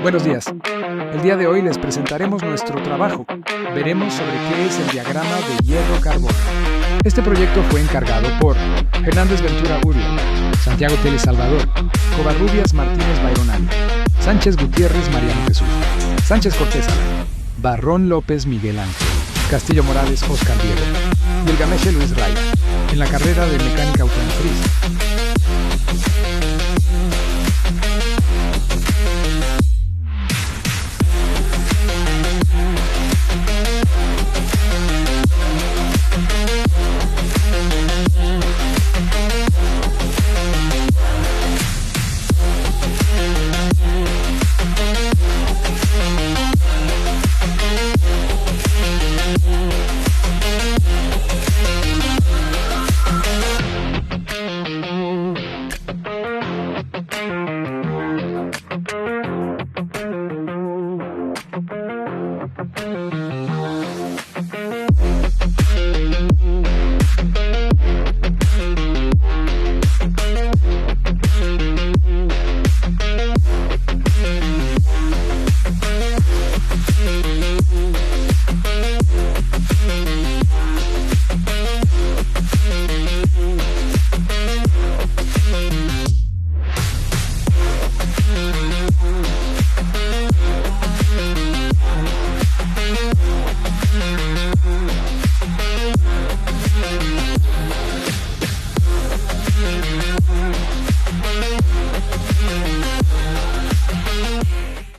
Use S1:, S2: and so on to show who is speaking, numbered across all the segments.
S1: Buenos días. El día de hoy les presentaremos nuestro trabajo. Veremos sobre qué es el diagrama de hierro-carbono. Este proyecto fue encargado por Hernández Ventura Uria, Santiago Tele Salvador, Covarrubias Martínez Bayronali, Sánchez Gutiérrez Mariano Jesús, Sánchez Cortés Alan, Barrón López Miguel Ángel, Castillo Morales Oscar Diego, Gilgamesh Luis Raya, en la carrera de Mecánica Automotriz.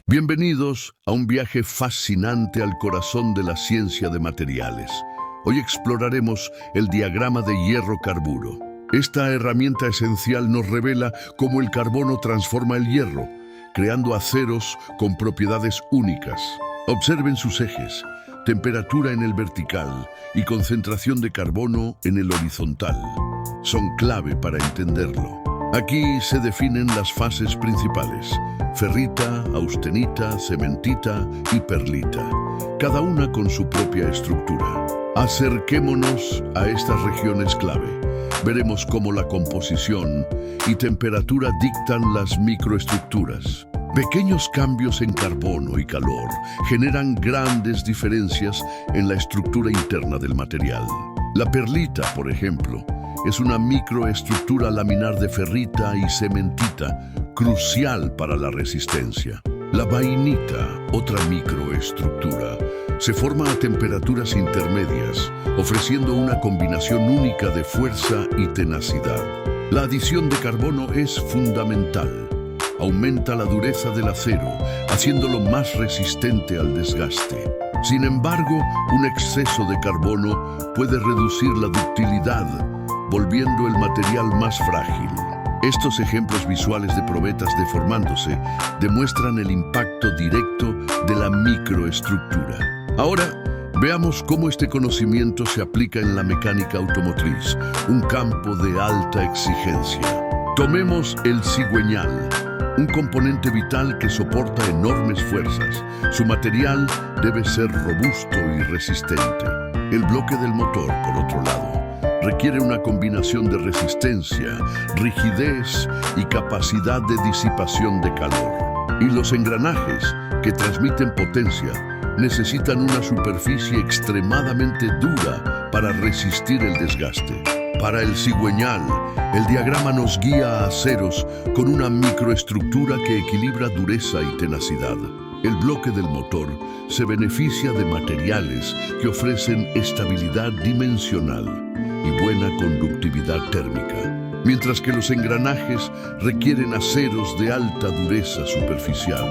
S2: Bienvenidos a un viaje fascinante al corazón de la ciencia de materiales. Hoy exploraremos el diagrama de hierro-carburo. Esta herramienta esencial nos revela cómo el carbono transforma el hierro, creando aceros con propiedades únicas. Observen sus ejes, temperatura en el vertical y concentración de carbono en el horizontal. Son clave para entenderlo. Aquí se definen las fases principales: ferrita, austenita, cementita y perlita, cada una con su propia estructura. Acerquémonos a estas regiones clave. Veremos cómo la composición y temperatura dictan las microestructuras. Pequeños cambios en carbono y calor generan grandes diferencias en la estructura interna del material. La perlita, por ejemplo, es una microestructura laminar de ferrita y cementita, crucial para la resistencia. La vainita, otra microestructura, se forma a temperaturas intermedias, ofreciendo una combinación única de fuerza y tenacidad. La adición de carbono es fundamental. Aumenta la dureza del acero, haciéndolo más resistente al desgaste. Sin embargo, un exceso de carbono puede reducir la ductilidad, volviendo el material más frágil. Estos ejemplos visuales de probetas deformándose demuestran el impacto directo de la microestructura. Ahora, veamos cómo este conocimiento se aplica en la mecánica automotriz, un campo de alta exigencia. Tomemos el cigüeñal, un componente vital que soporta enormes fuerzas. Su material debe ser robusto y resistente. El bloque del motor, por otro lado, requiere una combinación de resistencia, rigidez y capacidad de disipación de calor. Y los engranajes, que transmiten potencia, necesitan una superficie extremadamente dura para resistir el desgaste. Para el cigüeñal, el diagrama nos guía a aceros con una microestructura que equilibra dureza y tenacidad. El bloque del motor se beneficia de materiales que ofrecen estabilidad dimensional y buena conductividad térmica, mientras que los engranajes requieren aceros de alta dureza superficial,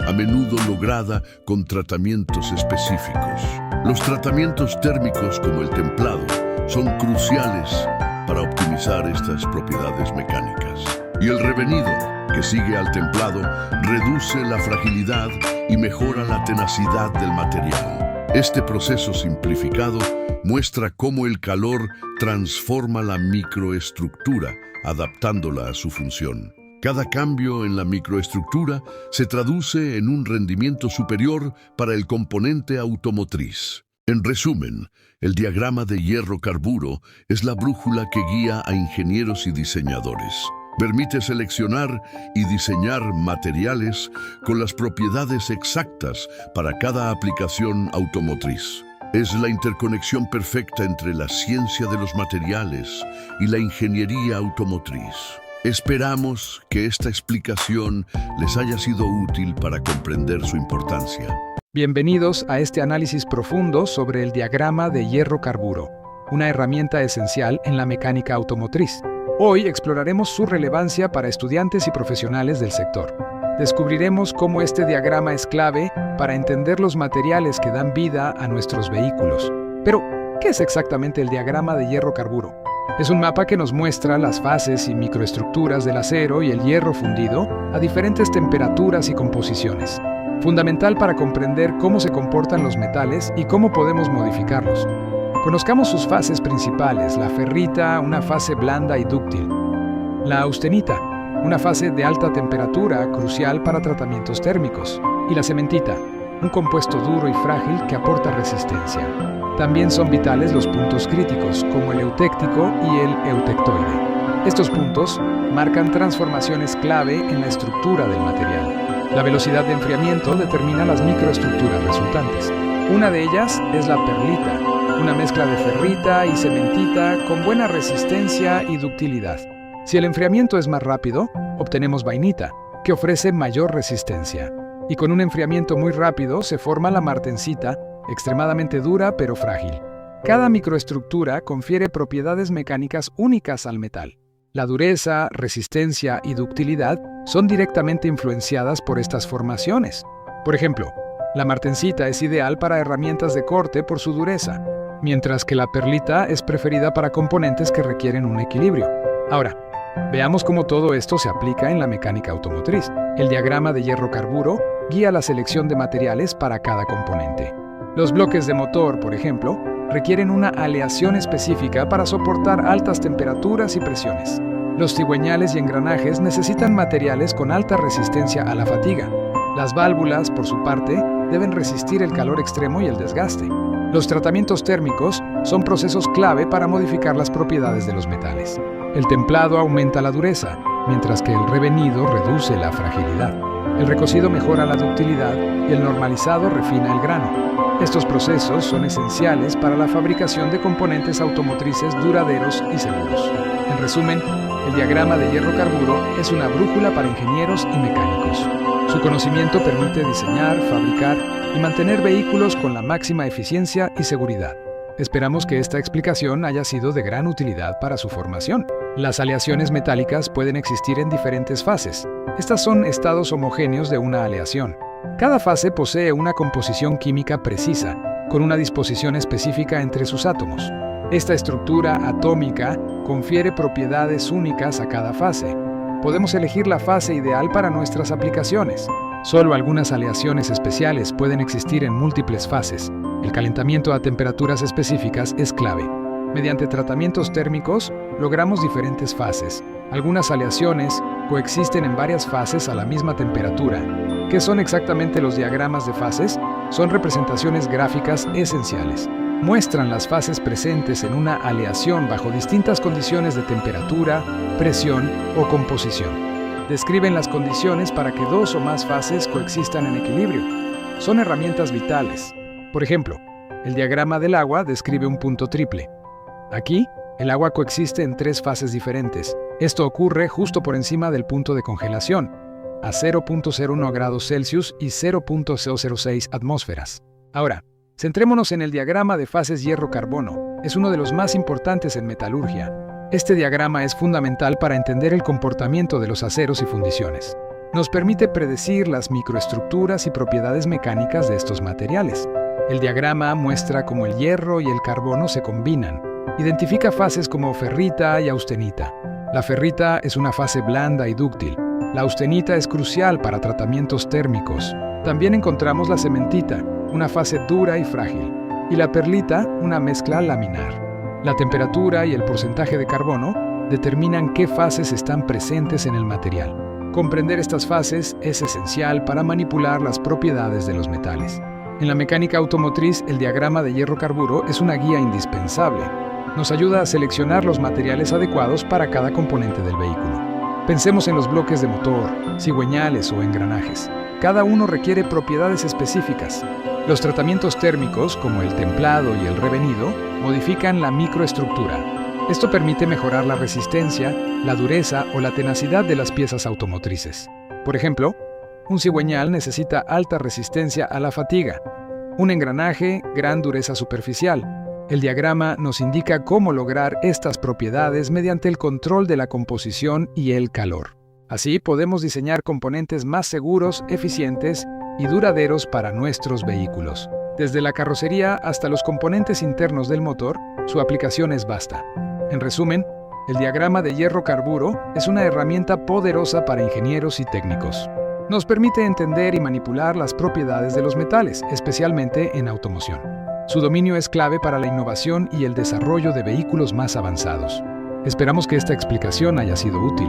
S2: a menudo lograda con tratamientos específicos. Los tratamientos térmicos, como el templado, son cruciales para optimizar estas propiedades mecánicas. Y el revenido, que sigue al templado, reduce la fragilidad y mejora la tenacidad del material. Este proceso simplificado muestra cómo el calor transforma la microestructura, adaptándola a su función. Cada cambio en la microestructura se traduce en un rendimiento superior para el componente automotriz. En resumen, el diagrama de hierro-carburo es la brújula que guía a ingenieros y diseñadores. Permite seleccionar y diseñar materiales con las propiedades exactas para cada aplicación automotriz. Es la interconexión perfecta entre la ciencia de los materiales y la ingeniería automotriz. Esperamos que esta explicación les haya sido útil para comprender su importancia.
S1: Bienvenidos a este análisis profundo sobre el diagrama de hierro-carburo, una herramienta esencial en la mecánica automotriz. Hoy exploraremos su relevancia para estudiantes y profesionales del sector. Descubriremos cómo este diagrama es clave para entender los materiales que dan vida a nuestros vehículos. Pero, ¿qué es exactamente el diagrama de hierro-carburo? Es un mapa que nos muestra las fases y microestructuras del acero y el hierro fundido a diferentes temperaturas y composiciones. Fundamental para comprender cómo se comportan los metales y cómo podemos modificarlos. Conozcamos sus fases principales: la ferrita, una fase blanda y dúctil; la austenita, una fase de alta temperatura crucial para tratamientos térmicos; y la cementita, un compuesto duro y frágil que aporta resistencia. También son vitales los puntos críticos, como el eutéctico y el eutectoide. Estos puntos marcan transformaciones clave en la estructura del material. La velocidad de enfriamiento determina las microestructuras resultantes. Una de ellas es la perlita, una mezcla de ferrita y cementita con buena resistencia y ductilidad. Si el enfriamiento es más rápido, obtenemos vainita, que ofrece mayor resistencia. Y con un enfriamiento muy rápido se forma la martensita, extremadamente dura pero frágil. Cada microestructura confiere propiedades mecánicas únicas al metal. La dureza, resistencia y ductilidad son directamente influenciadas por estas formaciones. Por ejemplo, la martensita es ideal para herramientas de corte por su dureza, mientras que la perlita es preferida para componentes que requieren un equilibrio. Ahora, veamos cómo todo esto se aplica en la mecánica automotriz. El diagrama de hierro-carburo guía la selección de materiales para cada componente. Los bloques de motor, por ejemplo, requieren una aleación específica para soportar altas temperaturas y presiones. Los cigüeñales y engranajes necesitan materiales con alta resistencia a la fatiga. Las válvulas, por su parte, deben resistir el calor extremo y el desgaste. Los tratamientos térmicos son procesos clave para modificar las propiedades de los metales. El templado aumenta la dureza, mientras que el revenido reduce la fragilidad. El recocido mejora la ductilidad y el normalizado refina el grano. Estos procesos son esenciales para la fabricación de componentes automotrices duraderos y seguros. En resumen, el diagrama de hierro-carburo es una brújula para ingenieros y mecánicos. Su conocimiento permite diseñar, fabricar y mantener vehículos con la máxima eficiencia y seguridad. Esperamos que esta explicación haya sido de gran utilidad para su formación. Las aleaciones metálicas pueden existir en diferentes fases. Estas son estados homogéneos de una aleación. Cada fase posee una composición química precisa, con una disposición específica entre sus átomos. Esta estructura atómica confiere propiedades únicas a cada fase. Podemos elegir la fase ideal para nuestras aplicaciones. Solo algunas aleaciones especiales pueden existir en múltiples fases. El calentamiento a temperaturas específicas es clave. Mediante tratamientos térmicos, logramos diferentes fases. Algunas aleaciones coexisten en varias fases a la misma temperatura. ¿Qué son exactamente los diagramas de fases? Son representaciones gráficas esenciales. Muestran las fases presentes en una aleación bajo distintas condiciones de temperatura, presión o composición. Describen las condiciones para que dos o más fases coexistan en equilibrio. Son herramientas vitales. Por ejemplo, el diagrama del agua describe un punto triple. Aquí, el agua coexiste en tres fases diferentes. Esto ocurre justo por encima del punto de congelación, a 0.01 grados Celsius y 0.006 atmósferas. Ahora, centrémonos en el diagrama de fases hierro-carbono. Es uno de los más importantes en metalurgia. Este diagrama es fundamental para entender el comportamiento de los aceros y fundiciones. Nos permite predecir las microestructuras y propiedades mecánicas de estos materiales. El diagrama muestra cómo el hierro y el carbono se combinan. Identifica fases como ferrita y austenita. La ferrita es una fase blanda y dúctil. La austenita es crucial para tratamientos térmicos. También encontramos la cementita, una fase dura y frágil, y la perlita, una mezcla laminar. La temperatura y el porcentaje de carbono determinan qué fases están presentes en el material. Comprender estas fases es esencial para manipular las propiedades de los metales. En la mecánica automotriz, el diagrama de hierro-carburo es una guía indispensable. Nos ayuda a seleccionar los materiales adecuados para cada componente del vehículo. Pensemos en los bloques de motor, cigüeñales o engranajes. Cada uno requiere propiedades específicas. Los tratamientos térmicos, como el templado y el revenido, modifican la microestructura. Esto permite mejorar la resistencia, la dureza o la tenacidad de las piezas automotrices. Por ejemplo, un cigüeñal necesita alta resistencia a la fatiga. Un engranaje, gran dureza superficial. El diagrama nos indica cómo lograr estas propiedades mediante el control de la composición y el calor. Así podemos diseñar componentes más seguros, eficientes y duraderos para nuestros vehículos. Desde la carrocería hasta los componentes internos del motor, su aplicación es vasta. En resumen, el diagrama de hierro-carburo es una herramienta poderosa para ingenieros y técnicos. Nos permite entender y manipular las propiedades de los metales, especialmente en automoción. Su dominio es clave para la innovación y el desarrollo de vehículos más avanzados. Esperamos que esta explicación haya sido útil.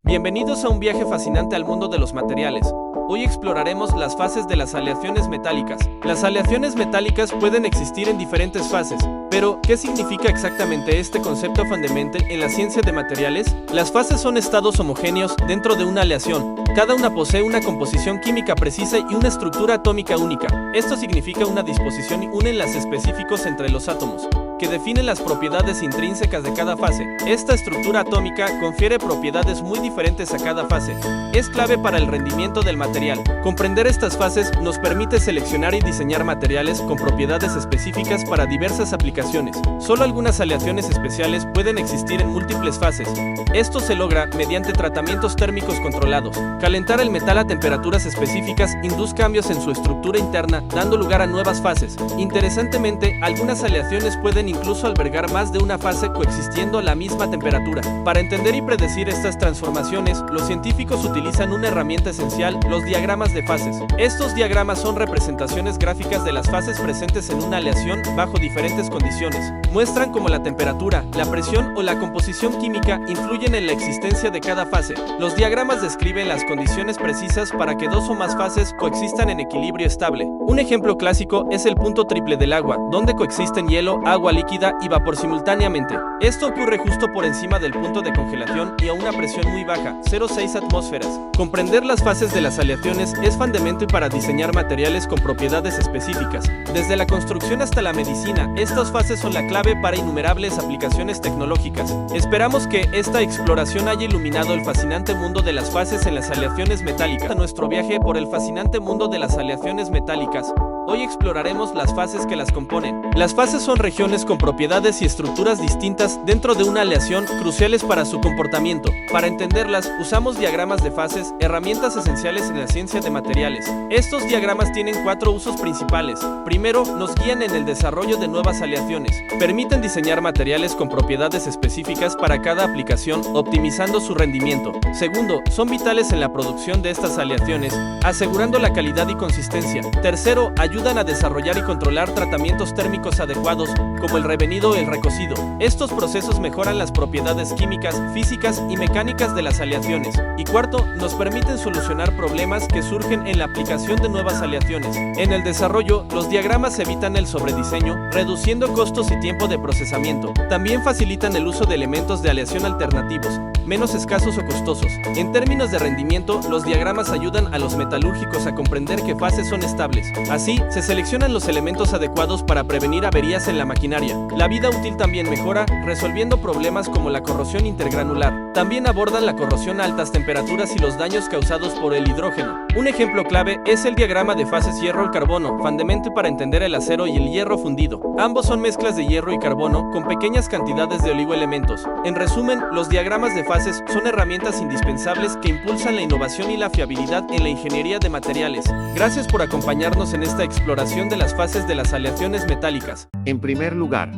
S3: Bienvenidos a un viaje fascinante al mundo de los materiales. Hoy exploraremos las fases de las aleaciones metálicas. Las aleaciones metálicas pueden existir en diferentes fases, pero ¿qué significa exactamente este concepto fundamental en la ciencia de materiales? Las fases son estados homogéneos dentro de una aleación. Cada una posee una composición química precisa y una estructura atómica única. Esto significa una disposición y un enlace específicos entre los átomos, que definen las propiedades intrínsecas de cada fase. Esta estructura atómica confiere propiedades muy diferentes a cada fase. Es clave para el rendimiento del material. Comprender estas fases nos permite seleccionar y diseñar materiales con propiedades específicas para diversas aplicaciones. Solo algunas aleaciones especiales pueden existir en múltiples fases. Esto se logra mediante tratamientos térmicos controlados. Calentar el metal a temperaturas específicas induce cambios en su estructura interna, dando lugar a nuevas fases. Interesantemente, algunas aleaciones pueden incluso albergar más de una fase coexistiendo a la misma temperatura. Para entender y predecir estas transformaciones, los científicos utilizan una herramienta esencial, los diagramas de fases. Estos diagramas son representaciones gráficas de las fases presentes en una aleación bajo diferentes condiciones. Muestran cómo la temperatura, la presión o la composición química influyen en la existencia de cada fase. Los diagramas describen las condiciones precisas para que dos o más fases coexistan en equilibrio estable. Un ejemplo clásico es el punto triple del agua, donde coexisten hielo, agua líquida y vapor simultáneamente. Esto ocurre justo por encima del punto de congelación y a una presión muy baja, 0,6 atmósferas. Comprender las fases de las aleaciones es fundamental para diseñar materiales con propiedades específicas. Desde la construcción hasta la medicina, estas fases son la clave para innumerables aplicaciones tecnológicas. Esperamos que esta exploración haya iluminado el fascinante mundo de las fases en las aleaciones metálicas. A nuestro viaje por el fascinante mundo de las aleaciones metálicas, hoy exploraremos las fases que las componen. Las fases son regiones con propiedades y estructuras distintas dentro de una aleación cruciales para su comportamiento. Para entenderlas, usamos diagramas de fases, herramientas esenciales en la ciencia de materiales. Estos diagramas tienen 4 usos principales. Primero, nos guían en el desarrollo de nuevas aleaciones. Permiten diseñar materiales con propiedades específicas para cada aplicación, optimizando su rendimiento. Segundo, son vitales en la producción de estas aleaciones, asegurando la calidad y consistencia. Tercero, ayudan a desarrollar y controlar tratamientos térmicos adecuados, como el revenido o el recocido. Estos procesos mejoran las propiedades químicas, físicas y mecánicas de las aleaciones. Y cuarto, nos permiten solucionar problemas que surgen en la aplicación de nuevas aleaciones. En el desarrollo, los diagramas evitan el sobrediseño, reduciendo costos y tiempo de procesamiento. También facilitan el uso de elementos de aleación alternativos, menos escasos o costosos. En términos de rendimiento, los diagramas ayudan a los metalúrgicos a comprender qué fases son estables. Así, se seleccionan los elementos adecuados para prevenir averías en la maquinaria. La vida útil también mejora, resolviendo problemas como la corrosión intergranular. También abordan la corrosión a altas temperaturas y los daños causados por el hidrógeno. Un ejemplo clave es el diagrama de fases hierro-carbono, fundamental para entender el acero y el hierro fundido. Ambos son mezclas de hierro y carbono con pequeñas cantidades de oligoelementos. En resumen, los diagramas de fases son herramientas indispensables que impulsan la innovación y la fiabilidad en la ingeniería de materiales. Gracias por acompañarnos en esta exploración de las fases de las aleaciones metálicas.
S4: En primer lugar,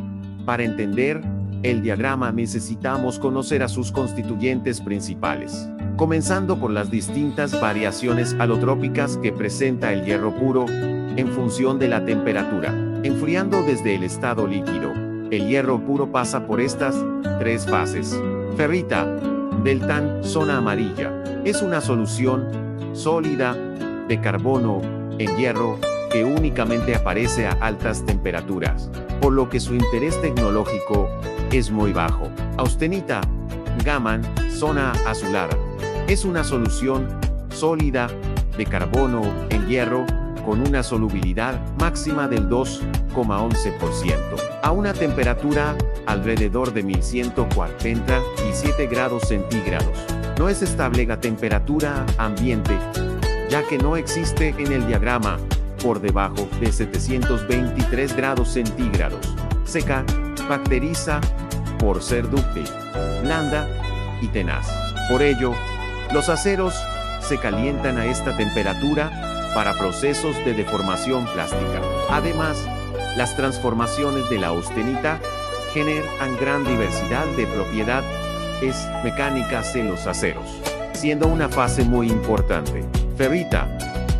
S4: para entender el diagrama necesitamos conocer a sus constituyentes principales, comenzando por las distintas variaciones alotrópicas que presenta el hierro puro en función de la temperatura. Enfriando desde el estado líquido, el hierro puro pasa por estas 3 fases. Ferrita, del TAN, zona amarilla, es una solución sólida de carbono en hierro que únicamente aparece a altas temperaturas, por lo que su interés tecnológico es muy bajo. Austenita, Gaman, zona azulada, Es una solución sólida de carbono en hierro con una solubilidad máxima del 2,11% a una temperatura alrededor de 1147 grados centígrados. No es estable a temperatura ambiente, ya que no existe en el diagrama por debajo de 723 grados centígrados. Se caracteriza por ser dúctil, blanda y tenaz. Por ello, los aceros se calientan a esta temperatura para procesos de deformación plástica. Además, las transformaciones de la austenita generan gran diversidad de propiedades mecánicas en los aceros, siendo una fase muy importante. Ferrita,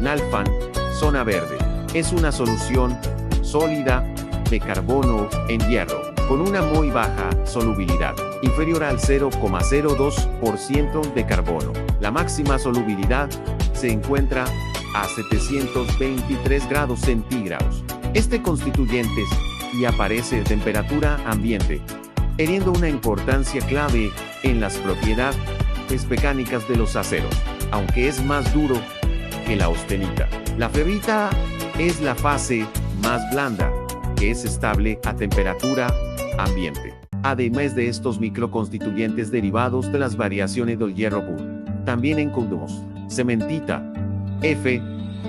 S4: nalfan, zona verde, es una solución sólida de carbono en hierro, con una muy baja solubilidad, inferior al 0,02% de carbono. La máxima solubilidad se encuentra a 723 grados centígrados. Este constituyente y aparece a temperatura ambiente, teniendo una importancia clave en las propiedades mecánicas de los aceros, aunque es más duro que la austenita. La ferrita es la fase más blanda, que es estable a temperatura ambiente. Además de estos microconstituyentes derivados de las variaciones del hierro puro, también encontramos cementita, Fe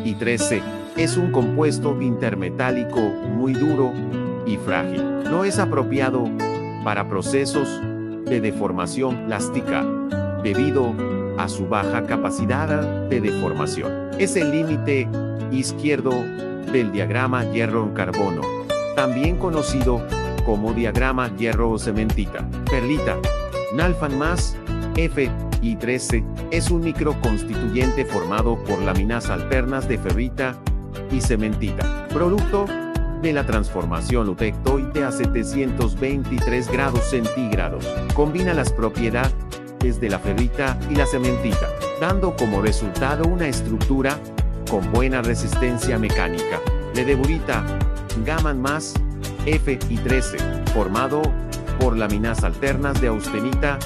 S4: y 3C. Es un compuesto intermetálico muy duro y frágil. No es apropiado para procesos de deformación plástica debido a su baja capacidad de deformación. Es el límite izquierdo del diagrama hierro-carbono, también conocido como diagrama hierro-cementita. Perlita, nalfan más Fe y 13 es un microconstituyente formado por láminas alternas de ferrita y cementita, producto de la transformación utectoide a 723 grados centígrados. Combina las propiedades de la ferrita y la cementita, dando como resultado una estructura con buena resistencia mecánica. Ledeburita, gaman más Fe y 13, formado por láminas alternas de austenita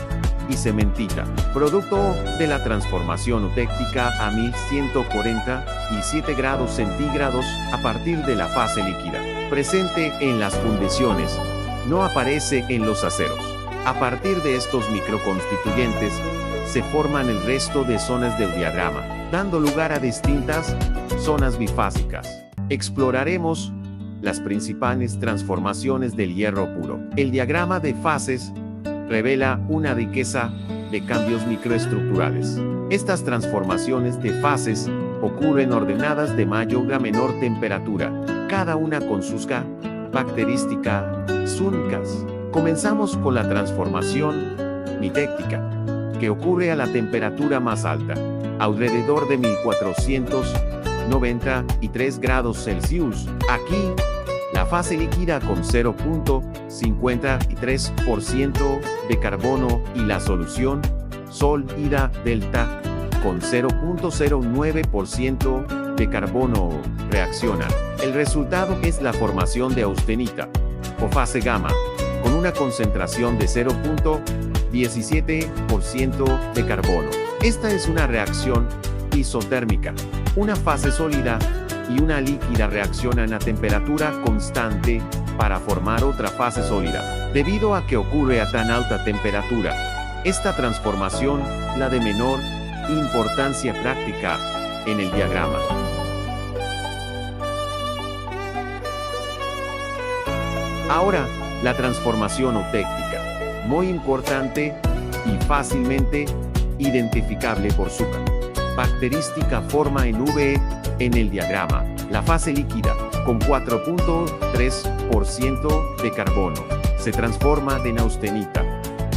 S4: y cementita, producto de la transformación eutéctica a 1147 grados centígrados a partir de la fase líquida, presente en las fundiciones, no aparece en los aceros. A partir de estos microconstituyentes, se forman el resto de zonas del diagrama, dando lugar a distintas zonas bifásicas. Exploraremos las principales transformaciones del hierro puro. El diagrama de fases revela una riqueza de cambios microestructurales. Estas transformaciones de fases ocurren ordenadas de mayor a menor temperatura, cada una con sus características únicas. Comenzamos con la transformación mitéctica, que ocurre a la temperatura más alta, alrededor de 1493 grados Celsius. Aquí, la fase líquida con 0,53% de carbono y la solución sólida delta con 0,09% de carbono reaccionan. El resultado es la formación de austenita o fase gamma con una concentración de 0,17% de carbono. Esta es una reacción isotérmica. Una fase sólida y una líquida reaccionan a temperatura constante para formar otra fase sólida. Debido a que ocurre a tan alta temperatura, esta transformación, la de menor importancia práctica en el diagrama. Ahora, la transformación eutéctica, muy importante y fácilmente identificable por su característica forma en V en el diagrama. La fase líquida, con 4,3% de carbono, se transforma en austenita,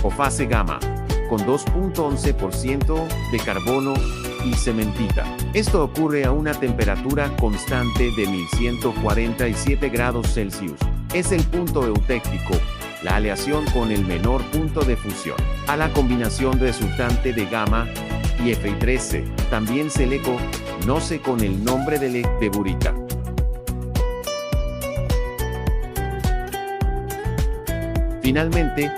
S4: o fase gamma, con 2,11% de carbono y cementita. Esto ocurre a una temperatura constante de 1147 grados Celsius. Es el punto eutéctico, la aleación con el menor punto de fusión. A la combinación resultante de gamma y Fe13, también se le conoce con el nombre de ledeburita. Finalmente,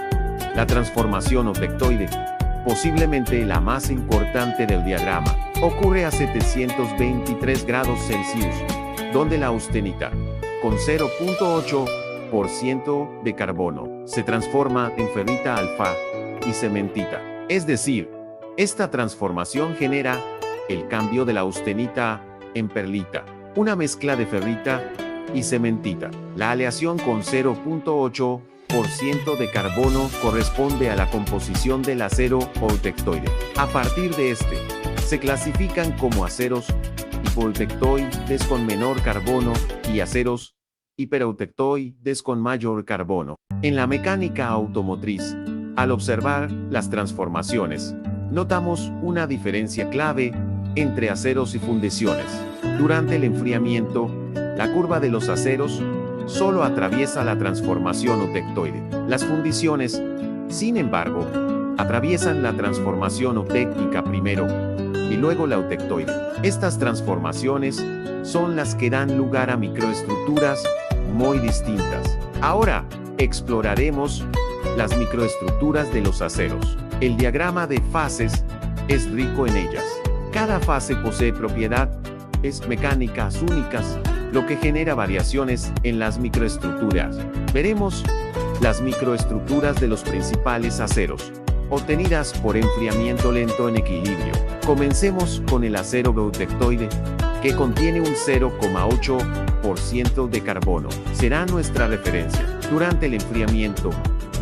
S4: la transformación eutectoide posiblemente la más importante del diagrama, ocurre a 723 grados Celsius, donde la austenita, con 0.8% de carbono, se transforma en ferrita alfa y cementita. Es decir, esta transformación genera el cambio de la austenita en perlita, una mezcla de ferrita y cementita. La aleación con 0.8% de carbono corresponde a la composición del acero eutectoide. A partir de este, se clasifican como aceros hipoeutectoides con menor carbono y aceros hipereutectoides con mayor carbono. En la mecánica automotriz, al observar las transformaciones, notamos una diferencia clave entre aceros y fundiciones. Durante el enfriamiento, la curva de los aceros solo atraviesa la transformación eutectoide. Las fundiciones, sin embargo, atraviesan la transformación eutéctica primero y luego la eutectoide. Estas transformaciones son las que dan lugar a microestructuras muy distintas. Ahora, exploraremos las microestructuras de los aceros. El diagrama de fases es rico en ellas. Cada fase posee propiedades mecánicas únicas, lo que genera variaciones en las microestructuras. Veremos las microestructuras de los principales aceros, obtenidas por enfriamiento lento en equilibrio. Comencemos con el acero eutectoide, que contiene un 0.8% de carbono. Será nuestra referencia. Durante el enfriamiento,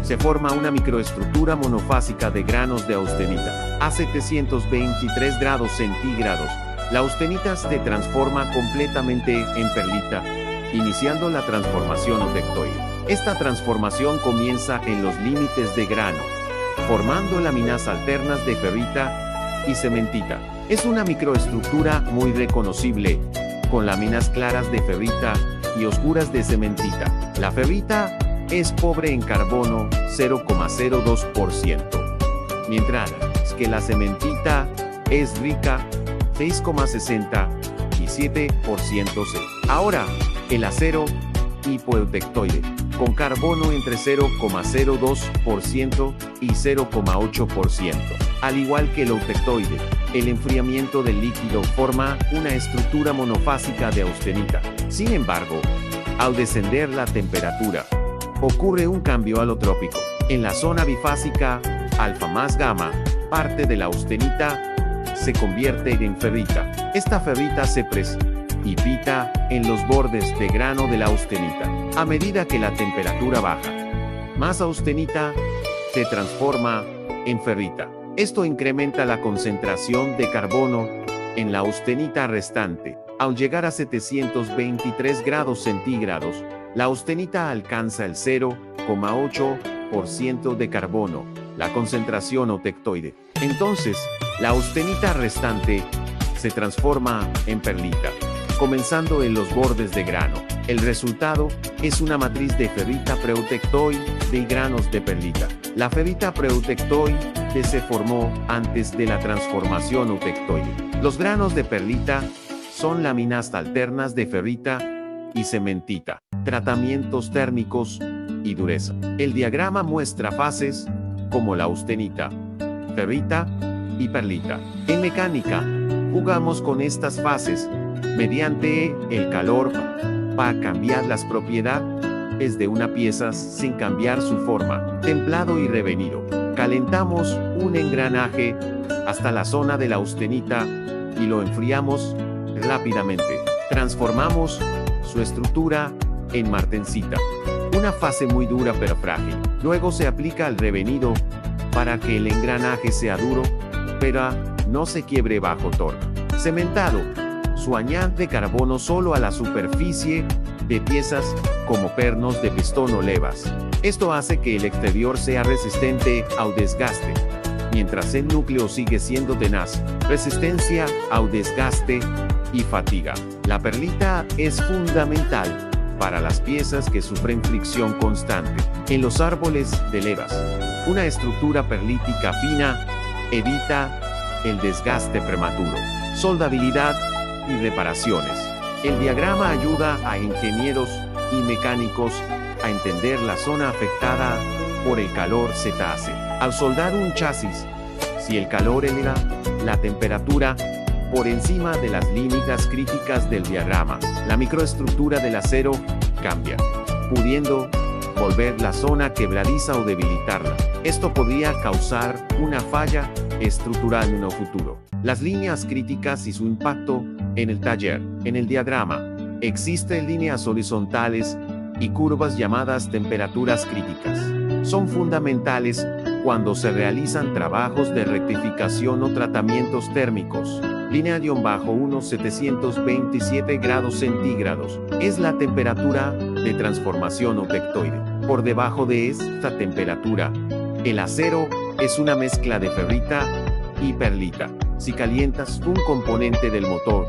S4: se forma una microestructura monofásica de granos de austenita. A 723 grados centígrados, la austenita se transforma completamente en perlita, iniciando la transformación eutectoide. Esta transformación comienza en los límites de grano, formando láminas alternas de ferrita y cementita. Es una microestructura muy reconocible, con láminas claras de ferrita y oscuras de cementita. La ferrita es pobre en carbono, 0.02%, mientras que la cementita es rica, 6.67%. Ahora, el acero hipoeutectoide, con carbono entre 0.02% y 0.8%. Al igual que el eutectoide, el enfriamiento del líquido forma una estructura monofásica de austenita. Sin embargo, al descender la temperatura, ocurre un cambio alotrópico. En la zona bifásica, alfa más gamma, parte de la austenita se convierte en ferrita. Esta ferrita se precipita en los bordes de grano de la austenita. A medida que la temperatura baja, más austenita se transforma en ferrita. Esto incrementa la concentración de carbono en la austenita restante. Al llegar a 723 grados centígrados, la austenita alcanza el 0.8% de carbono, la concentración eutectoide. Entonces, la austenita restante se transforma en perlita, comenzando en los bordes de grano. El resultado es una matriz de ferrita preeutectoide y granos de perlita. La ferrita preeutectoide se formó antes de la transformación eutectoide. Los granos de perlita son láminas alternas de ferrita y cementita, tratamientos térmicos y dureza. El diagrama muestra fases como la austenita, ferrita y perlita. En mecánica, jugamos con estas fases mediante el calor para cambiar las propiedades de una pieza sin cambiar su forma. Templado y revenido. Calentamos un engranaje hasta la zona de la austenita y lo enfriamos rápidamente. Transformamos su estructura en martensita, una fase muy dura pero frágil. Luego se aplica el revenido para que el engranaje sea duro, pero no se quiebre bajo torque. Cementado. Su añade carbono solo a la superficie de piezas como pernos de pistón o levas. Esto hace que el exterior sea resistente al desgaste, mientras el núcleo sigue siendo tenaz. Resistencia al desgaste y fatiga. La perlita es fundamental para las piezas que sufren fricción constante. En los árboles de levas, una estructura perlítica fina evita el desgaste prematuro. Soldabilidad y reparaciones. El diagrama ayuda a ingenieros y mecánicos a entender la zona afectada por el calor cetáceo. Al soldar un chasis, Si el calor eleva la temperatura por encima de las límites críticas del diagrama, la microestructura del acero cambia, pudiendo volver la zona quebradiza o debilitarla. Esto podría causar una falla estructural en el futuro. Las líneas críticas y su impacto en el taller. En el diagrama, existen líneas horizontales y curvas llamadas temperaturas críticas. Son fundamentales cuando se realizan trabajos de rectificación o tratamientos térmicos. Línea-1 727 grados centígrados es la temperatura de transformación octectoide. Por debajo de esta temperatura, el acero es una mezcla de ferrita y perlita. Si calientas un componente del motor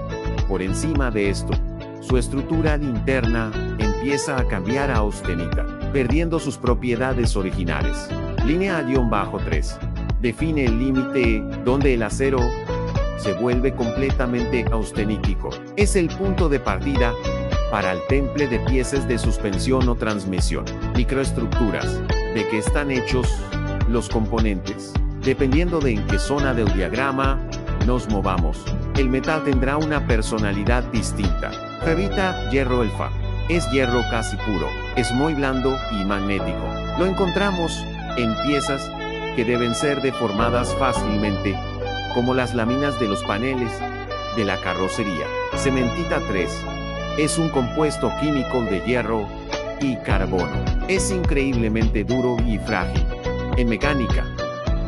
S4: por encima de esto, su estructura interna empieza a cambiar a austenita, perdiendo sus propiedades originales. Línea-3 define el límite donde el acero se vuelve completamente austenítico. Es el punto de partida para el temple de piezas de suspensión o transmisión. Microestructuras. ¿De qué están hechos los componentes? Dependiendo de en qué zona del diagrama nos movamos, el metal tendrá una personalidad distinta. Ferrita, hierro elfa. Es hierro casi puro. Es muy blando y magnético. Lo encontramos en piezas que deben ser deformadas fácilmente, como las láminas de los paneles de la carrocería. Cementita 3 es un compuesto químico de hierro y carbono. Es increíblemente duro y frágil. En mecánica,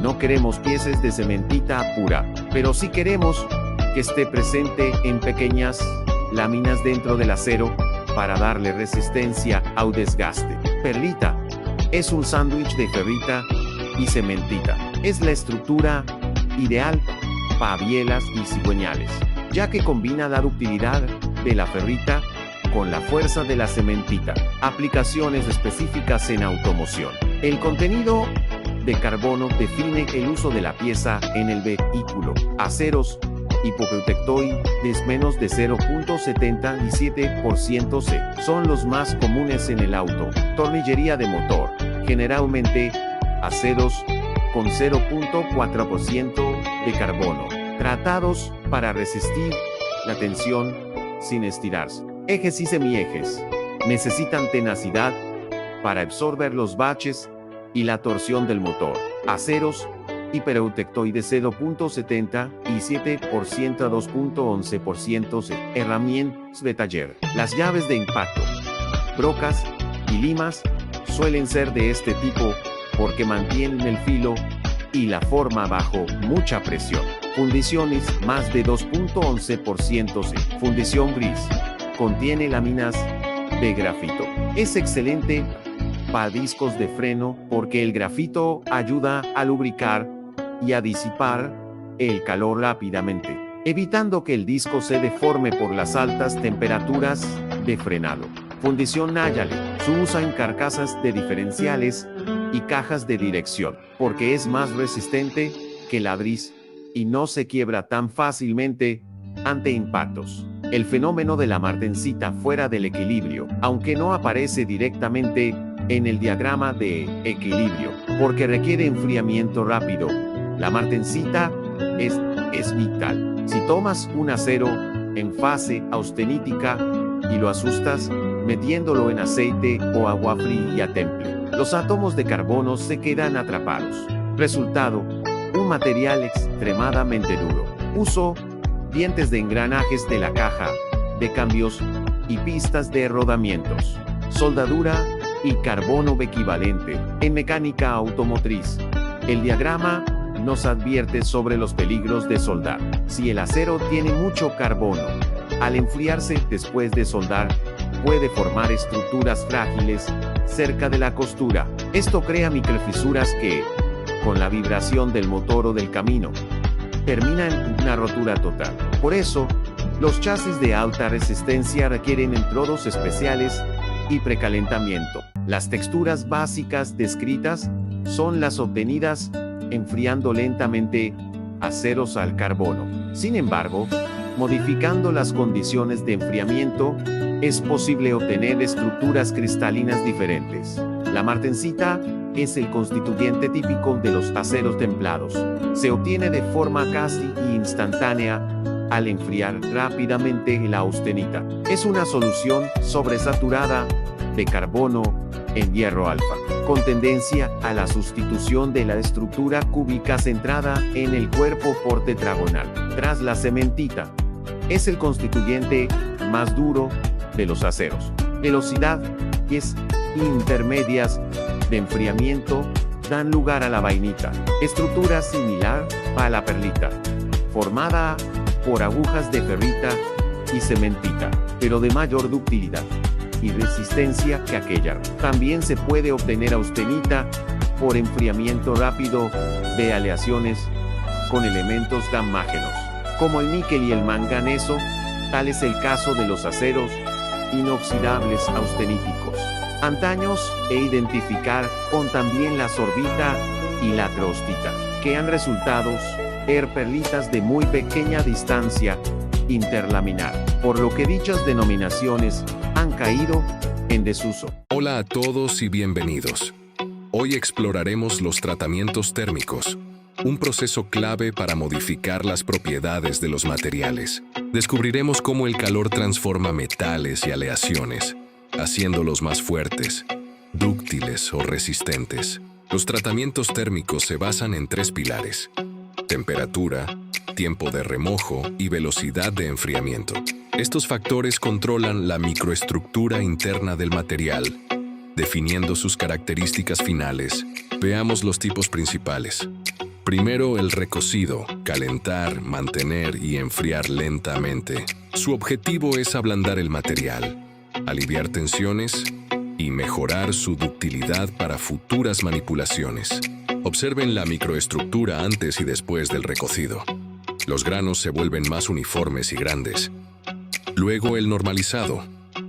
S4: no queremos piezas de cementita pura, pero sí queremos que esté presente en pequeñas láminas dentro del acero para darle resistencia al desgaste. Perlita es un sándwich de ferrita y cementita. Es la estructura ideal para bielas y cigüeñales, ya que combina la ductilidad de la ferrita con la fuerza de la cementita. Aplicaciones específicas en automoción. El contenido de carbono define el uso de la pieza en el vehículo. Aceros hipoprotectoides menos de 0.77% C son los más comunes en el auto. Tornillería de motor, generalmente aceros con 0.4% de carbono, tratados para resistir la tensión sin estirarse. Ejes y semiejes necesitan tenacidad para absorber los baches y la torsión del motor. Aceros hiperprotectoides 0.77% a 2.11% C. Herramientas de taller. Las llaves de impacto, brocas y limas suelen ser de este tipo porque mantienen el filo y la forma bajo mucha presión. Fundiciones más de 2.11% C. Fundición gris contiene láminas de grafito. Es excelente para discos de freno porque el grafito ayuda a lubricar y a disipar el calor rápidamente, evitando que el disco se deforme por las altas temperaturas de frenado. Fundición Nayale se usa en carcasas de diferenciales y cajas de dirección, porque es más resistente que la gris y no se quiebra tan fácilmente ante impactos. El fenómeno de la martencita fuera del equilibrio, aunque no aparece directamente en el diagrama de equilibrio, porque requiere enfriamiento rápido, la martencita es vital. Si tomas un acero en fase austenítica y lo asustas metiéndolo en aceite o agua fría temple, los átomos de carbono se quedan atrapados. Resultado, un material extremadamente duro. Uso dientes de engranajes de la caja de cambios y pistas de rodamientos. Soldadura y carbono equivalente. En mecánica automotriz, el diagrama nos advierte sobre los peligros de soldar. Si el acero tiene mucho carbono, al enfriarse después de soldar, puede formar estructuras frágiles cerca de la costura. Esto crea microfisuras que, con la vibración del motor o del camino, terminan en una rotura total. Por eso, los chasis de alta resistencia requieren entrodos especiales y precalentamiento. Las texturas básicas descritas son las obtenidas enfriando lentamente aceros al carbono. Sin embargo, modificando las condiciones de enfriamiento, es posible obtener estructuras cristalinas diferentes. La martensita es el constituyente típico de los aceros templados. Se obtiene de forma casi instantánea al enfriar rápidamente la austenita. Es una solución sobresaturada de carbono en hierro alfa, con tendencia a la sustitución de la estructura cúbica centrada en el cuerpo por tetragonal. Tras la cementita, es el constituyente más duro de los aceros. Velocidad es intermedias de enfriamiento dan lugar a la vainita, estructura similar a la perlita, formada por agujas de ferrita y cementita, pero de mayor ductilidad y resistencia que aquella. También se puede obtener austenita por enfriamiento rápido de aleaciones con elementos gamágenos, como el níquel y el manganeso. Tal es el caso de los aceros inoxidables austeníticos antaños e identificar con también la sorbita y la trostita, que han resultado ser perlitas de muy pequeña distancia interlaminar, por lo que dichas denominaciones han caído en desuso.
S5: Hola a todos y bienvenidos. Hoy exploraremos los tratamientos térmicos, un proceso clave para modificar las propiedades de los materiales. Descubriremos cómo el calor transforma metales y aleaciones, haciéndolos más fuertes, dúctiles o resistentes. Los tratamientos térmicos se basan en 3 pilares: temperatura, tiempo de remojo y velocidad de enfriamiento. Estos factores controlan la microestructura interna del material, definiendo sus características finales. Veamos los tipos principales. Primero, el recocido: calentar, mantener y enfriar lentamente. Su objetivo es ablandar el material, aliviar tensiones y mejorar su ductilidad para futuras manipulaciones. Observen la microestructura antes y después del recocido. Los granos se vuelven más uniformes y grandes. Luego, el normalizado: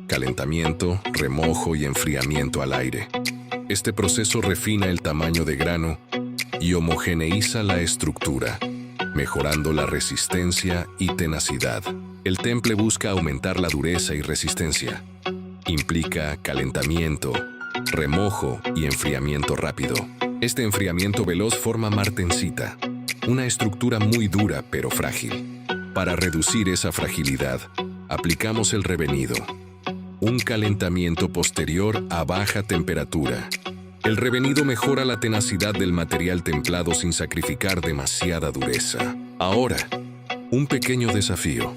S5: calentamiento, remojo y enfriamiento al aire. Este proceso refina el tamaño de grano y homogeneiza la estructura, mejorando la resistencia y tenacidad. El temple busca aumentar la dureza y resistencia. Implica calentamiento, remojo y enfriamiento rápido. Este enfriamiento veloz forma martensita, una estructura muy dura pero frágil. Para reducir esa fragilidad, aplicamos el revenido, un calentamiento posterior a baja temperatura. El revenido mejora la tenacidad del material templado sin sacrificar demasiada dureza. Ahora, un pequeño desafío.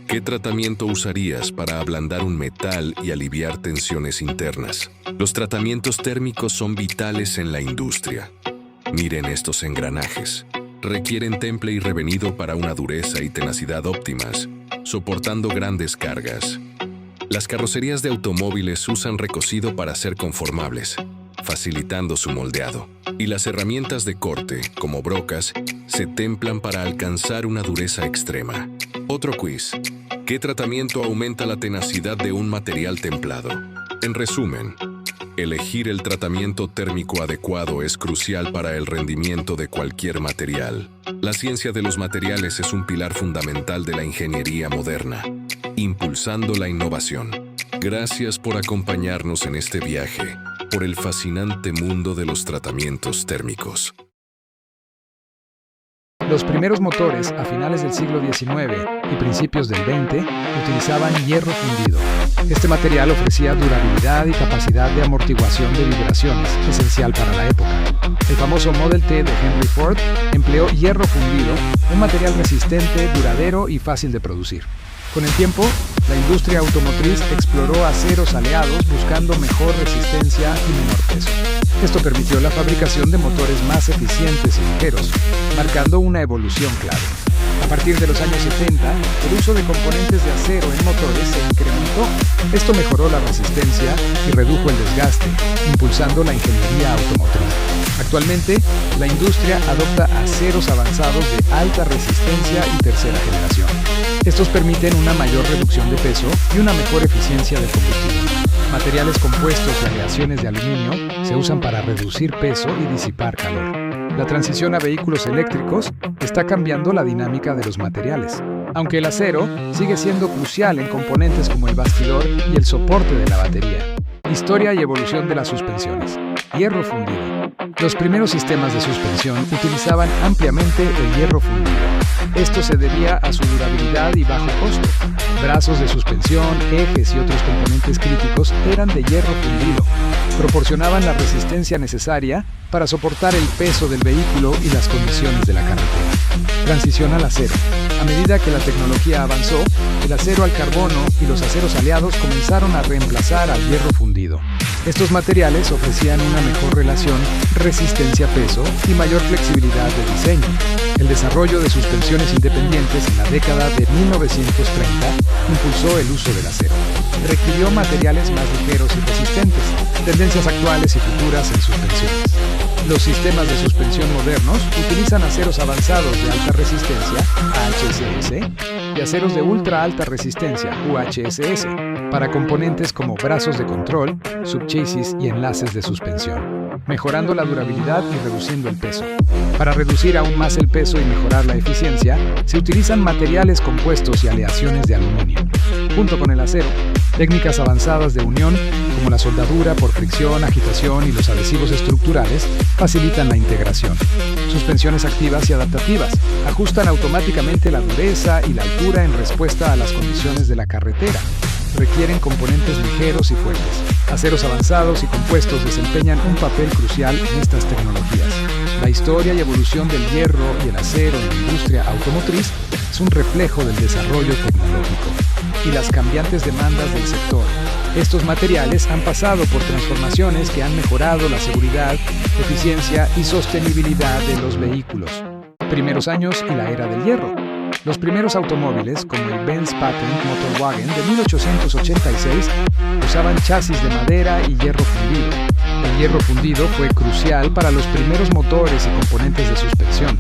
S5: ¿Qué tratamiento usarías para ablandar un metal y aliviar tensiones internas? Los tratamientos térmicos son vitales en la industria. Miren estos engranajes. Requieren temple y revenido para una dureza y tenacidad óptimas, soportando grandes cargas. Las carrocerías de automóviles usan recocido para ser conformables, facilitando su moldeado. Y las herramientas de corte, como brocas, se templan para alcanzar una dureza extrema. Otro quiz: ¿qué tratamiento aumenta la tenacidad de un material templado? En resumen, elegir el tratamiento térmico adecuado es crucial para el rendimiento de cualquier material. La ciencia de los materiales es un pilar fundamental de la ingeniería moderna, impulsando la innovación. Gracias por acompañarnos en este viaje por el fascinante mundo de los tratamientos térmicos.
S1: Los primeros motores a finales del siglo XIX y principios del XX utilizaban hierro fundido. Este material ofrecía durabilidad y capacidad de amortiguación de vibraciones, esencial para la época. El famoso Model T de Henry Ford empleó hierro fundido, un material resistente, duradero y fácil de producir. Con el tiempo, la industria automotriz exploró aceros aleados buscando mejor resistencia y menor peso. Esto permitió la fabricación de motores más eficientes y ligeros, marcando una evolución clave. A partir de los años 70, el uso de componentes de acero en motores se incrementó. Esto mejoró la resistencia y redujo el desgaste, impulsando la ingeniería automotriz. Actualmente, la industria adopta aceros avanzados de alta resistencia y tercera generación. Estos permiten una mayor reducción de peso y una mejor eficiencia de combustible. Materiales compuestos y aleaciones de aluminio se usan para reducir peso y disipar calor. La transición a vehículos eléctricos está cambiando la dinámica de los materiales, aunque el acero sigue siendo crucial en componentes como el bastidor y el soporte de la batería. Historia y evolución de las suspensiones. hierro fundido. Los primeros sistemas de suspensión utilizaban ampliamente el hierro fundido. Esto se debía a su durabilidad y bajo costo. Brazos de suspensión, ejes y otros componentes críticos eran de hierro fundido. Proporcionaban la resistencia necesaria para soportar el peso del vehículo y las condiciones de la carretera. Transición al acero. A medida que la tecnología avanzó, el acero al carbono y los aceros aliados comenzaron a reemplazar al hierro fundido. Estos materiales ofrecían una mejor relación resistencia-peso y mayor flexibilidad de diseño. El desarrollo de suspensiones independientes en la década de 1930 impulsó el uso del acero. Requirió materiales más ligeros y resistentes, tendencias actuales y futuras en suspensiones. Los sistemas de suspensión modernos utilizan aceros avanzados de alta resistencia, AHSS, y aceros de ultra alta resistencia, UHSS, para componentes como brazos de control, subchasis y enlaces de suspensión, mejorando la durabilidad y reduciendo el peso. Para reducir aún más el peso y mejorar la eficiencia, se utilizan materiales compuestos y aleaciones de aluminio. Junto con el acero, técnicas avanzadas de unión, como la soldadura por fricción, agitación y los adhesivos estructurales, facilitan la integración. Suspensiones activas y adaptativas ajustan automáticamente la dureza y la altura en respuesta a las condiciones de la carretera. Requieren componentes ligeros y fuertes. Aceros avanzados y compuestos desempeñan un papel crucial en estas tecnologías. La historia y evolución del hierro y el acero en la industria automotriz es un reflejo del desarrollo tecnológico y las cambiantes demandas del sector. Estos materiales han pasado por transformaciones que han mejorado la seguridad, eficiencia y sostenibilidad de los vehículos. Primeros años y la era del hierro. Los primeros automóviles, como el Benz Patent Motorwagen de 1886, usaban chasis de madera y hierro fundido. El hierro fundido fue crucial para los primeros motores y componentes de suspensión,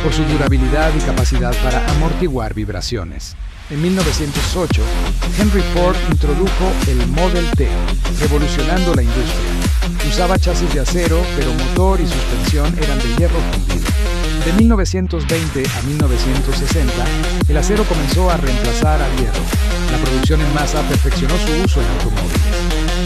S1: por su durabilidad y capacidad para amortiguar vibraciones. En 1908, Henry Ford introdujo el Model T, revolucionando la industria. Usaba chasis de acero, pero motor y suspensión eran de hierro fundido. De 1920 a 1960, el acero comenzó a reemplazar al hierro. La producción en masa perfeccionó su uso en automóviles.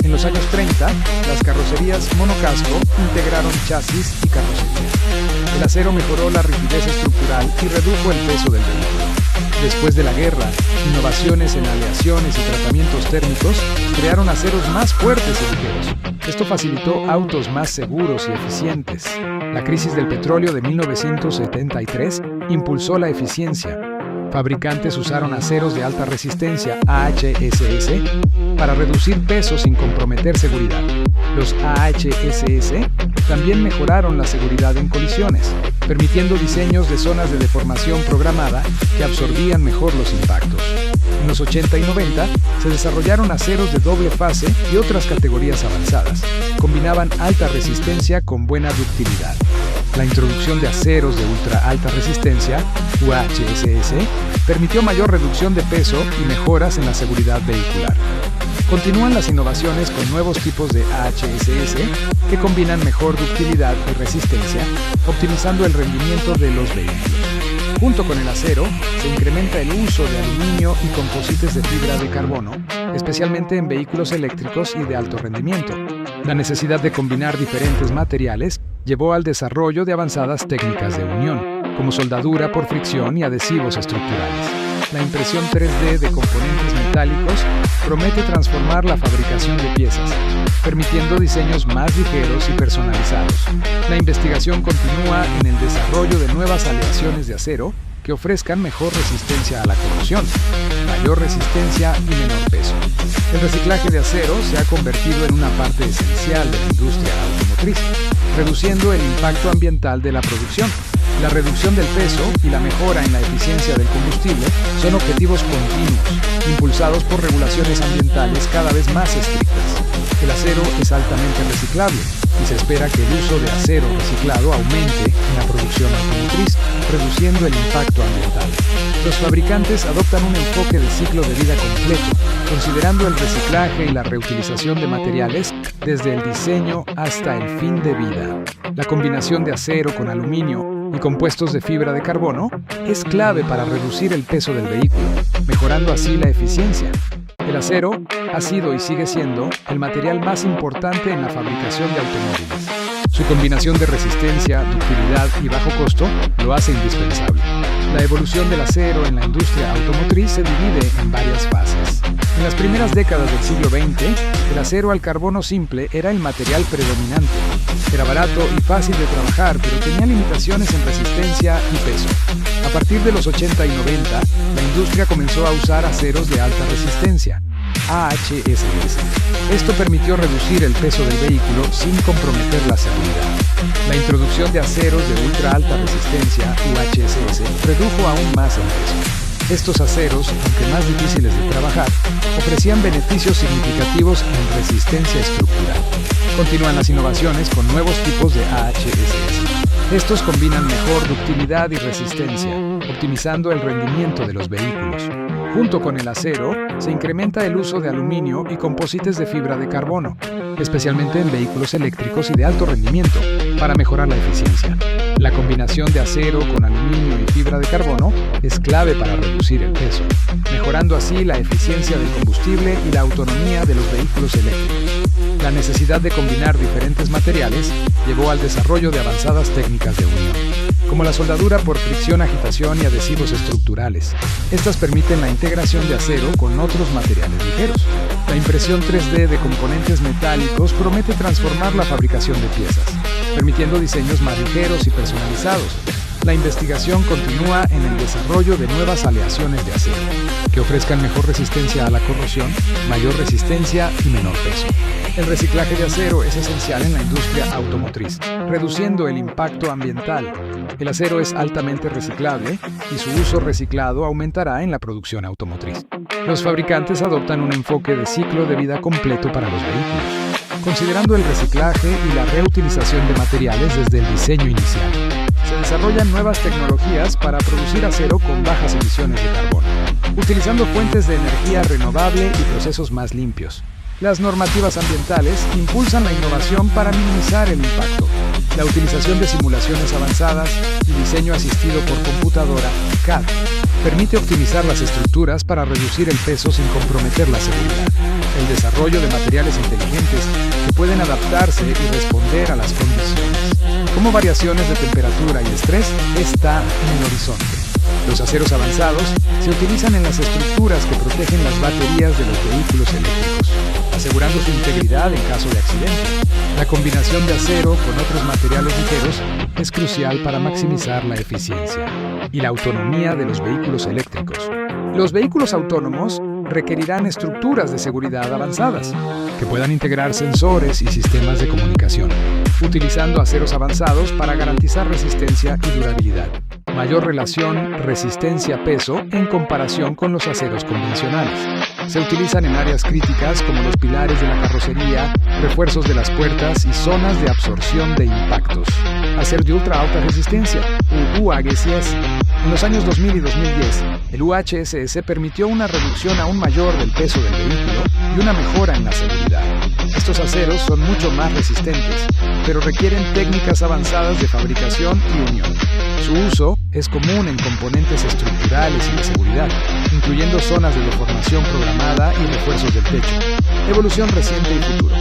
S1: En los años 30, las carrocerías monocasco integraron chasis y carrocería. El acero mejoró la rigidez estructural y redujo el peso del vehículo. Después de la guerra, innovaciones en aleaciones y tratamientos térmicos crearon aceros más fuertes y ligeros. Esto facilitó autos más seguros y eficientes. La crisis del petróleo de 1973 impulsó la eficiencia. Fabricantes usaron aceros de alta resistencia, AHSS, para reducir peso sin comprometer seguridad. Los AHSS también mejoraron la seguridad en colisiones, permitiendo diseños de zonas de deformación programada que absorbían mejor los impactos. En los 80 y 90 se desarrollaron aceros de doble fase y otras categorías avanzadas. Combinaban alta resistencia con buena ductilidad. La introducción de aceros de ultra alta resistencia, UHSS, permitió mayor reducción de peso y mejoras en la seguridad vehicular. Continúan las innovaciones con nuevos tipos de AHSS que combinan mejor ductilidad y resistencia, optimizando el rendimiento de los vehículos. Junto con el acero, se incrementa el uso de aluminio y composites de fibra de carbono, especialmente en vehículos eléctricos y de alto rendimiento. La necesidad de combinar diferentes materiales llevó al desarrollo de avanzadas técnicas de unión, como soldadura por fricción y adhesivos estructurales. La impresión 3D de componentes metálicos promete transformar la fabricación de piezas, permitiendo diseños más ligeros y personalizados. La investigación continúa en el desarrollo de nuevas aleaciones de acero que ofrezcan mejor resistencia a la corrosión, mayor resistencia y menor peso. El reciclaje de acero se ha convertido en una parte esencial de la industria automotriz, reduciendo el impacto ambiental de la producción. La reducción del peso y la mejora en la eficiencia del combustible son objetivos continuos, impulsados por regulaciones ambientales cada vez más estrictas. El acero es altamente reciclable y se espera que el uso de acero reciclado aumente en la producción automotriz, reduciendo el impacto ambiental. Los fabricantes adoptan un enfoque de ciclo de vida completo, considerando el reciclaje y la reutilización de materiales desde el diseño hasta el fin de vida. La combinación de acero con aluminio y compuestos de fibra de carbono es clave para reducir el peso del vehículo, mejorando así la eficiencia. El acero ha sido y sigue siendo el material más importante en la fabricación de automóviles. Su combinación de resistencia, ductilidad y bajo costo lo hace indispensable. La evolución del acero en la industria automotriz se divide en varias fases. En las primeras décadas del siglo XX, el acero al carbono simple era el material predominante. Era barato y fácil de trabajar, pero tenía limitaciones en resistencia y peso. A partir de los 80 y 90, la industria comenzó a usar aceros de alta resistencia, AHSS. Esto permitió reducir el peso del vehículo sin comprometer la seguridad. La introducción de aceros de ultra alta resistencia, UHSS, redujo aún más el peso. Estos aceros, aunque más difíciles de trabajar, ofrecían beneficios significativos en resistencia estructural. Continúan las innovaciones con nuevos tipos de AHSS. Estos combinan mejor ductilidad y resistencia, optimizando el rendimiento de los vehículos. Junto con el acero, se incrementa el uso de aluminio y composites de fibra de carbono, especialmente en vehículos eléctricos y de alto rendimiento, para mejorar la eficiencia. La combinación de acero con aluminio y fibra de carbono es clave para reducir el peso, mejorando así la eficiencia del combustible y la autonomía de los vehículos eléctricos. La necesidad de combinar diferentes materiales llevó al desarrollo de avanzadas técnicas de unión, como la soldadura por fricción, agitación y adhesivos estructurales. Estas permiten la integración de acero con otros materiales ligeros. La impresión 3D de componentes metálicos promete transformar la fabricación de piezas, permitiendo diseños más ligeros y personalizados. La investigación continúa en el desarrollo de nuevas aleaciones de acero, que ofrezcan mejor resistencia a la corrosión, mayor resistencia y menor peso. El reciclaje de acero es esencial en la industria automotriz, reduciendo el impacto ambiental. El acero es altamente reciclable y su uso reciclado aumentará en la producción automotriz. Los fabricantes adoptan un enfoque de ciclo de vida completo para los vehículos, considerando el reciclaje y la reutilización de materiales desde el diseño inicial. Se desarrollan nuevas tecnologías para producir acero con bajas emisiones de carbono, utilizando fuentes de energía renovable y procesos más limpios. Las normativas ambientales impulsan la innovación para minimizar el impacto. La utilización de simulaciones avanzadas y diseño asistido por computadora, CAD, permite optimizar las estructuras para reducir el peso sin comprometer la seguridad. El desarrollo de materiales inteligentes que pueden adaptarse y responder a las condiciones, como variaciones de temperatura y estrés, está en el horizonte. Los aceros avanzados se utilizan en las estructuras que protegen las baterías de los vehículos eléctricos, asegurando su integridad en caso de accidente. La combinación de acero con otros materiales ligeros es crucial para maximizar la eficiencia y la autonomía de los vehículos eléctricos. Los vehículos autónomos requerirán estructuras de seguridad avanzadas, que puedan integrar sensores y sistemas de comunicación, utilizando aceros avanzados para garantizar resistencia y durabilidad. Mayor relación resistencia-peso en comparación con los aceros convencionales. Se utilizan en áreas críticas como los pilares de la carrocería, refuerzos de las puertas y zonas de absorción de impactos. Acero de ultra alta resistencia, UHSS. En los años 2000 y 2010, el UHSS permitió una reducción aún mayor del peso del vehículo y una mejora en la seguridad. Estos aceros son mucho más resistentes, pero requieren técnicas avanzadas de fabricación y unión. Su uso es común en componentes estructurales y de seguridad, incluyendo zonas de deformación programada y refuerzos del techo. Evolución reciente y futuro.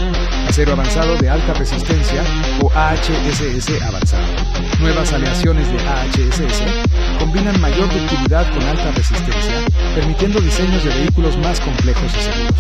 S1: Acero avanzado de alta resistencia o AHSS avanzado. Nuevas aleaciones de AHSS combinan mayor ductilidad con alta resistencia, permitiendo diseños de vehículos más complejos y seguros.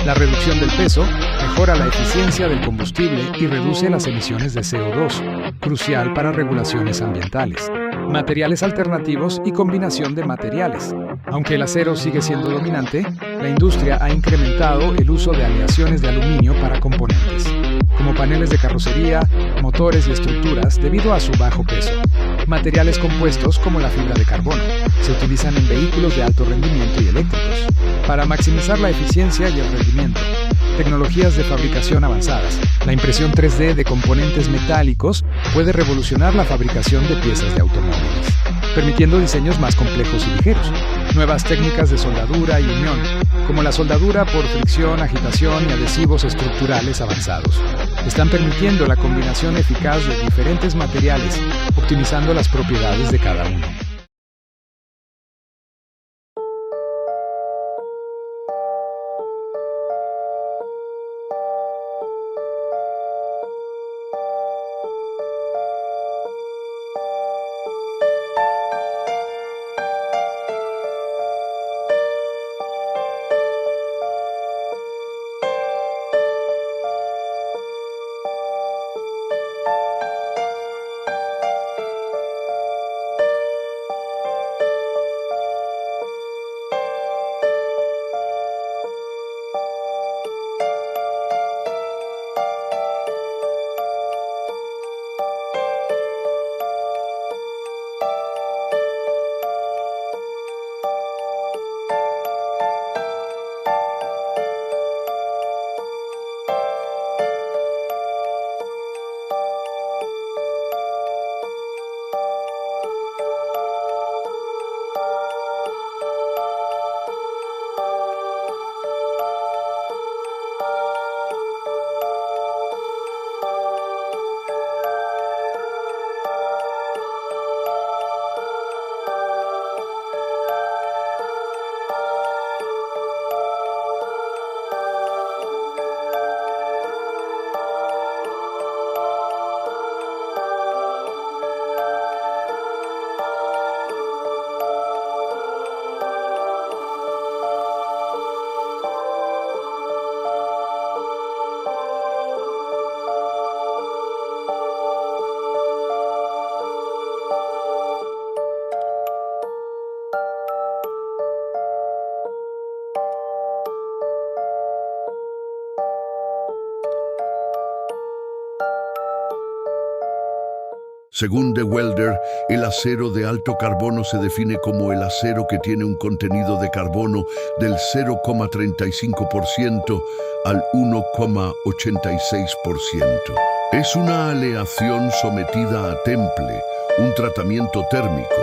S1: La reducción del peso mejora la eficiencia del combustible y reduce las emisiones de CO2, crucial para regulaciones ambientales. Materiales alternativos y combinación de materiales. Aunque el acero sigue siendo dominante, la industria ha incrementado el uso de aleaciones de aluminio para componentes, como paneles de carrocería, motores y estructuras debido a su bajo peso. Materiales compuestos como la fibra de carbono se utilizan en vehículos de alto rendimiento y eléctricos para maximizar la eficiencia y el rendimiento. Tecnologías de fabricación avanzadas. La impresión 3D de componentes metálicos puede revolucionar la fabricación de piezas de automóviles, permitiendo diseños más complejos y ligeros. Nuevas técnicas de soldadura y unión, como la soldadura por fricción, agitación y adhesivos estructurales avanzados, están permitiendo la combinación eficaz de diferentes materiales, optimizando las propiedades de cada uno.
S2: Según De Welder, el acero de alto carbono se define como el acero que tiene un contenido de carbono del 0,35% al 1,86%. Es una aleación sometida a temple, un tratamiento térmico.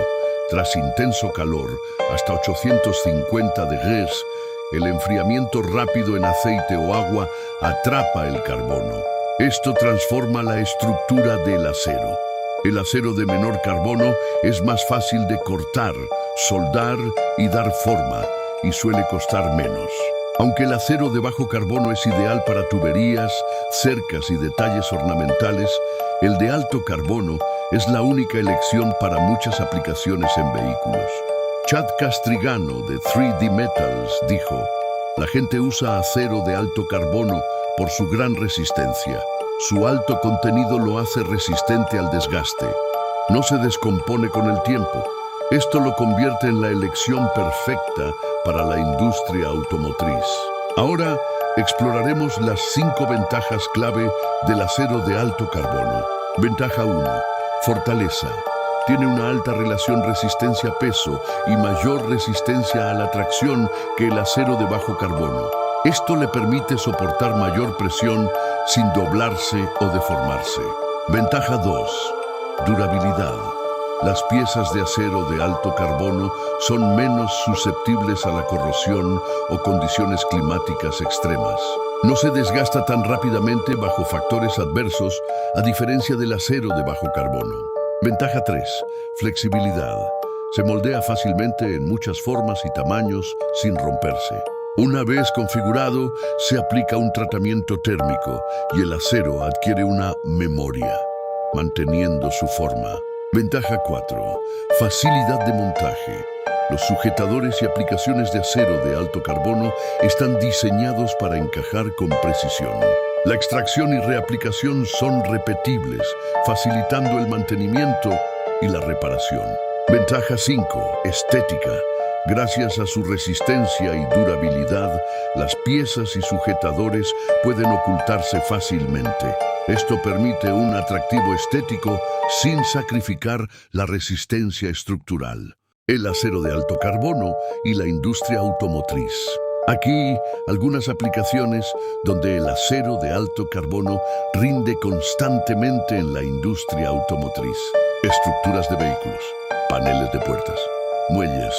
S2: Tras intenso calor, hasta 850 degrees, el enfriamiento rápido en aceite o agua atrapa el carbono. Esto transforma la estructura del acero. El acero de menor carbono es más fácil de cortar, soldar y dar forma, y suele costar menos. Aunque el acero de bajo carbono es ideal para tuberías, cercas y detalles ornamentales, el de alto carbono es la única elección para muchas aplicaciones en vehículos. Chad Castrigano de 3D Metals dijo: "La gente usa acero de alto carbono por su gran resistencia. Su alto contenido lo hace resistente al desgaste. No se descompone con el tiempo. Esto lo convierte en la elección perfecta para la industria automotriz". Ahora exploraremos las 5 ventajas clave del acero de alto carbono. Ventaja 1. Fortaleza. Tiene una alta relación resistencia-peso y mayor resistencia a la tracción que el acero de bajo carbono. Esto le permite soportar mayor presión sin doblarse o deformarse. Ventaja 2. Durabilidad. Las piezas de acero de alto carbono son menos susceptibles a la corrosión o condiciones climáticas extremas. No se desgasta tan rápidamente bajo factores adversos, a diferencia del acero de bajo carbono. Ventaja 3. Flexibilidad. Se moldea fácilmente en muchas formas y tamaños sin romperse. Una vez configurado, se aplica un tratamiento térmico y el acero adquiere una memoria, manteniendo su forma. Ventaja 4. Facilidad de montaje. Los sujetadores y aplicaciones de acero de alto carbono están diseñados para encajar con precisión. La extracción y reaplicación son repetibles, facilitando el mantenimiento y la reparación. Ventaja 5. Estética. Gracias a su resistencia y durabilidad, las piezas y sujetadores pueden ocultarse fácilmente. Esto permite un atractivo estético sin sacrificar la resistencia estructural. El acero de alto carbono y la industria automotriz. Aquí, algunas aplicaciones donde el acero de alto carbono rinde constantemente en la industria automotriz. Estructuras de vehículos, paneles de puertas, muelles,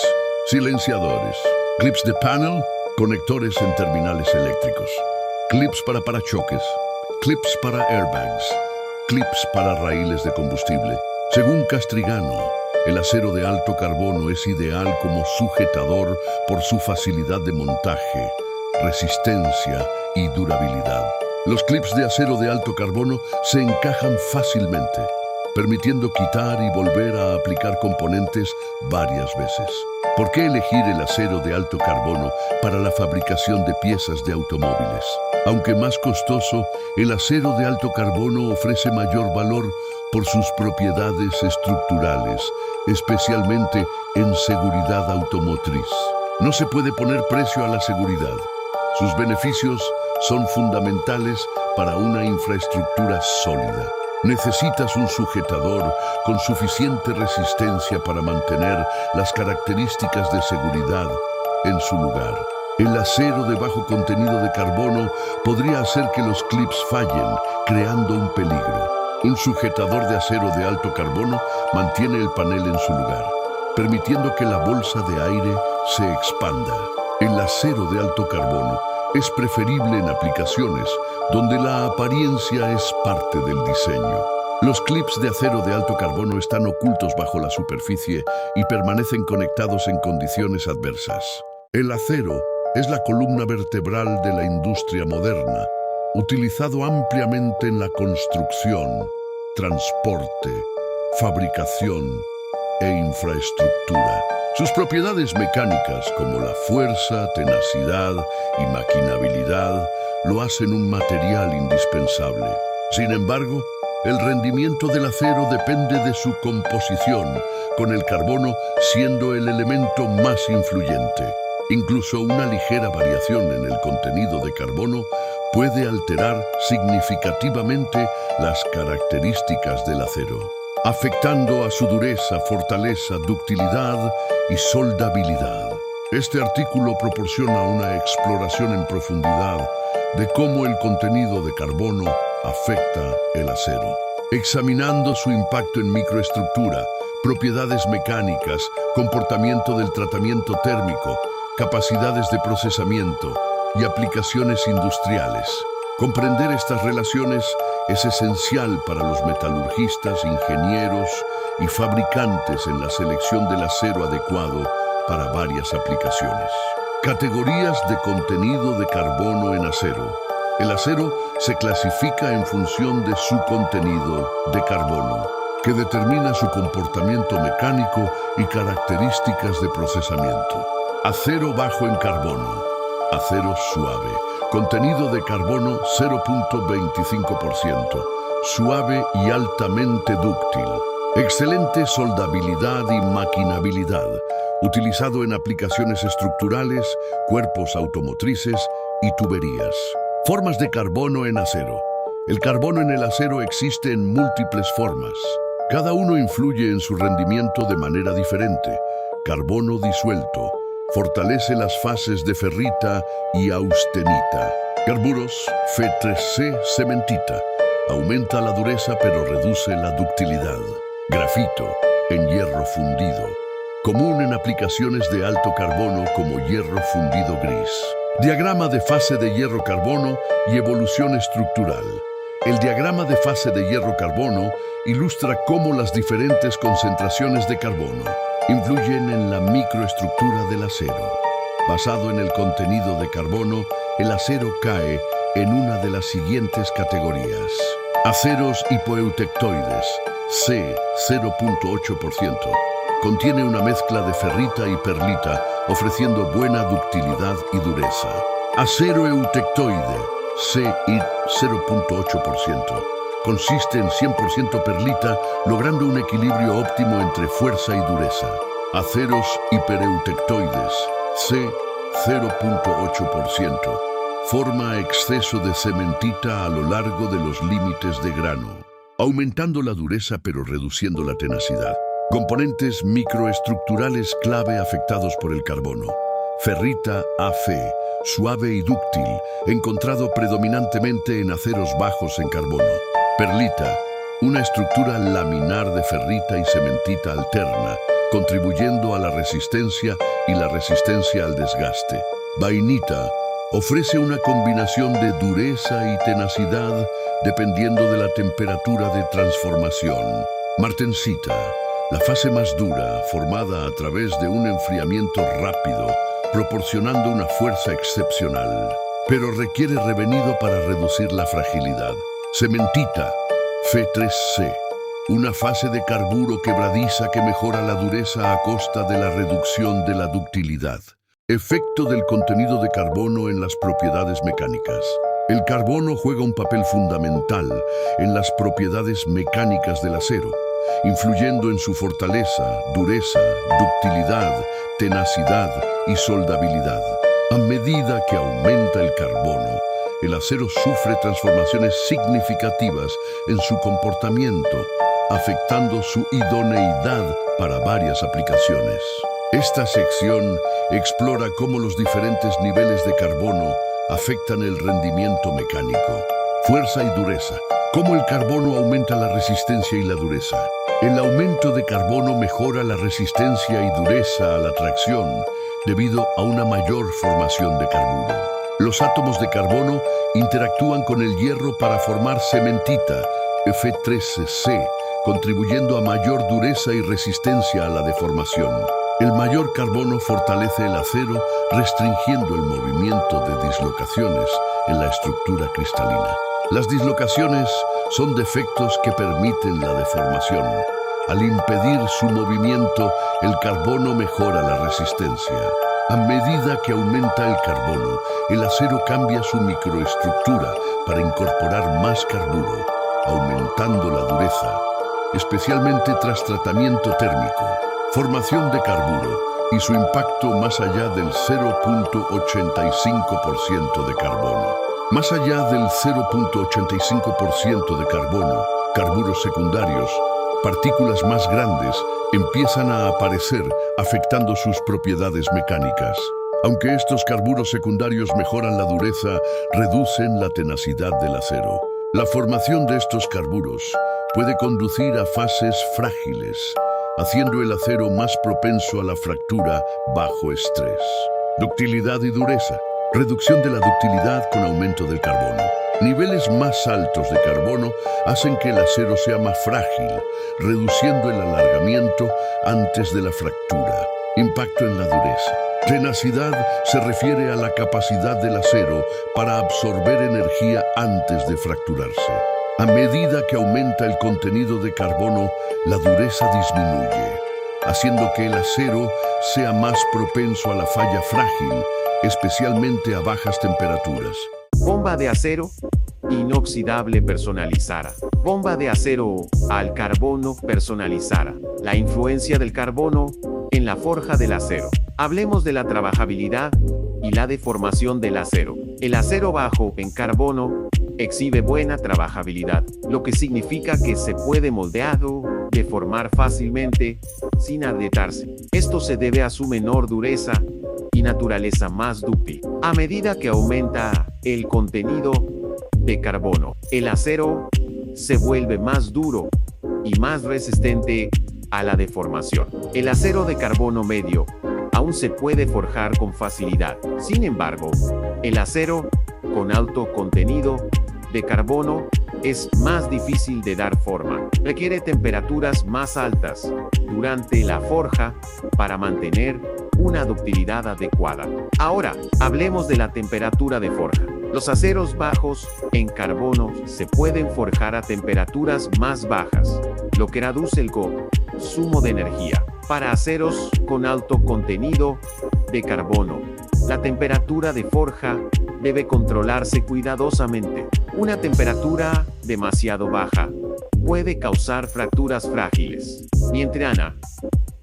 S2: silenciadores, clips de panel, conectores en terminales eléctricos, clips para parachoques, clips para airbags, clips para raíles de combustible. Según Castrigano, el acero de alto carbono es ideal como sujetador por su facilidad de montaje, resistencia y durabilidad. Los clips de acero de alto carbono se encajan fácilmente, permitiendo quitar y volver a aplicar componentes varias veces. ¿Por qué elegir el acero de alto carbono para la fabricación de piezas de automóviles? Aunque más costoso, el acero de alto carbono ofrece mayor valor por sus propiedades estructurales, especialmente en seguridad automotriz. No se puede poner precio a la seguridad. Sus beneficios son fundamentales para una infraestructura sólida. Necesitas un sujetador con suficiente resistencia para mantener las características de seguridad en su lugar. El acero de bajo contenido de carbono podría hacer que los clips fallen, creando un peligro. Un sujetador de acero de alto carbono mantiene el panel en su lugar, permitiendo que la bolsa de aire se expanda. El acero de alto carbono es preferible en aplicaciones donde la apariencia es parte del diseño. Los clips de acero de alto carbono están ocultos bajo la superficie y permanecen conectados en condiciones adversas. El acero es la columna vertebral de la industria moderna, utilizado ampliamente en la construcción, transporte, fabricación e infraestructura. Sus propiedades mecánicas, como la fuerza, tenacidad y maquinabilidad, lo hacen un material indispensable. Sin embargo, el rendimiento del acero depende de su composición, con el carbono siendo el elemento más influyente. Incluso una ligera variación en el contenido de carbono puede alterar significativamente las características del acero. afectando a su dureza, fortaleza, ductilidad y soldabilidad. Este artículo proporciona una exploración en profundidad de cómo el contenido de carbono afecta el acero, examinando su impacto en microestructura, propiedades mecánicas, comportamiento del tratamiento térmico, capacidades de procesamiento y aplicaciones industriales. Comprender estas relaciones es esencial para los metalurgistas, ingenieros y fabricantes en la selección del acero adecuado para varias aplicaciones. Categorías de contenido de carbono en acero. El acero se clasifica en función de su contenido de carbono, que determina su comportamiento mecánico y características de procesamiento. Acero bajo en carbono. Acero suave. Contenido de carbono 0.25%. Suave y altamente dúctil. Excelente soldabilidad y maquinabilidad. Utilizado en aplicaciones estructurales, cuerpos automotrices y tuberías. Formas de carbono en acero. El carbono en el acero existe en múltiples formas. Cada uno influye en su rendimiento de manera diferente. Carbono disuelto. Fortalece las fases de ferrita y austenita. Carburos Fe3C cementita. Aumenta la dureza pero reduce la ductilidad. Grafito en hierro fundido. Común en aplicaciones de alto carbono como hierro fundido gris. Diagrama de fase de hierro-carbono y evolución estructural. El diagrama de fase de hierro-carbono ilustra cómo las diferentes concentraciones de carbono influyen en la microestructura del acero. Basado en el contenido de carbono, el acero cae en una de las siguientes categorías. Aceros hipoeutectoides, C, 0.8%. Contiene una mezcla de ferrita y perlita, ofreciendo buena ductilidad y dureza. Acero eutectoide, CI 0.8%. Consiste en 100% perlita, logrando un equilibrio óptimo entre fuerza y dureza. Aceros hipereutectoides, C 0.8%. Forma exceso de cementita a lo largo de los límites de grano, aumentando la dureza pero reduciendo la tenacidad. Componentes microestructurales clave afectados por el carbono. Ferrita Fe, suave y dúctil, encontrado predominantemente en aceros bajos en carbono. Perlita, una estructura laminar de ferrita y cementita alterna, contribuyendo a la resistencia y la resistencia al desgaste. Vainita, ofrece una combinación de dureza y tenacidad dependiendo de la temperatura de transformación. Martensita, la fase más dura, formada a través de un enfriamiento rápido, proporcionando una fuerza excepcional, pero requiere revenido para reducir la fragilidad. Cementita, Fe3C, una fase de carburo quebradiza que mejora la dureza a costa de la reducción de la ductilidad. Efecto del contenido de carbono en las propiedades mecánicas. El carbono juega un papel fundamental en las propiedades mecánicas del acero, influyendo en su fortaleza, dureza, ductilidad, tenacidad y soldabilidad. A medida que aumenta el carbono, el acero sufre transformaciones significativas en su comportamiento, afectando su idoneidad para varias aplicaciones. Esta sección explora cómo los diferentes niveles de carbono afectan el rendimiento mecánico. Fuerza y dureza. Cómo el carbono aumenta la resistencia y la dureza. El aumento de carbono mejora la resistencia y dureza a la tracción debido a una mayor formación de carburo. Los átomos de carbono interactúan con el hierro para formar cementita, Fe3C, contribuyendo a mayor dureza y resistencia a la deformación. El mayor carbono fortalece el acero, restringiendo el movimiento de dislocaciones en la estructura cristalina. Las dislocaciones son defectos que permiten la deformación. Al impedir su movimiento, el carbono mejora la resistencia. A medida que aumenta el carbono, el acero cambia su microestructura para incorporar más carburo, aumentando la dureza, especialmente tras tratamiento térmico. Formación de carburo y su impacto más allá del 0.85% de carbono. Más allá del 0.85% de carbono, carburos secundarios partículas más grandes empiezan a aparecer, afectando sus propiedades mecánicas. Aunque estos carburos secundarios mejoran la dureza, reducen la tenacidad del acero. La formación de estos carburos puede conducir a fases frágiles, haciendo el acero más propenso a la fractura bajo estrés. Ductilidad y dureza. Reducción de la ductilidad con aumento del carbono. Niveles más altos de carbono hacen que el acero sea más frágil, reduciendo el alargamiento antes de la fractura. Impacto en la dureza. Tenacidad se refiere a la capacidad del acero para absorber energía antes de fracturarse. A medida que aumenta el contenido de carbono, la dureza disminuye, haciendo que el acero sea más propenso a la falla frágil, especialmente a bajas temperaturas.
S4: Bomba de acero inoxidable personalizada. Bomba de acero al carbono personalizada. La influencia del carbono en la forja del acero. Hablemos de la trabajabilidad y la deformación del acero. El acero bajo en carbono exhibe buena trabajabilidad, lo que significa que se puede moldear o deformar fácilmente sin agrietarse. Esto se debe a su menor dureza y naturaleza más dúctil. A medida que aumenta el contenido de carbono, el acero se vuelve más duro y más resistente a la deformación. El acero de carbono medio aún se puede forjar con facilidad. Sin embargo, el acero con alto contenido de carbono es más difícil de dar forma. Requiere temperaturas más altas durante la forja para mantener una ductilidad adecuada. Ahora, hablemos de la temperatura de forja. Los aceros bajos en carbono se pueden forjar a temperaturas más bajas, lo que reduce el consumo de energía. Para aceros con alto contenido de carbono, la temperatura de forja debe controlarse cuidadosamente. Una temperatura demasiado baja puede causar fracturas frágiles, mientras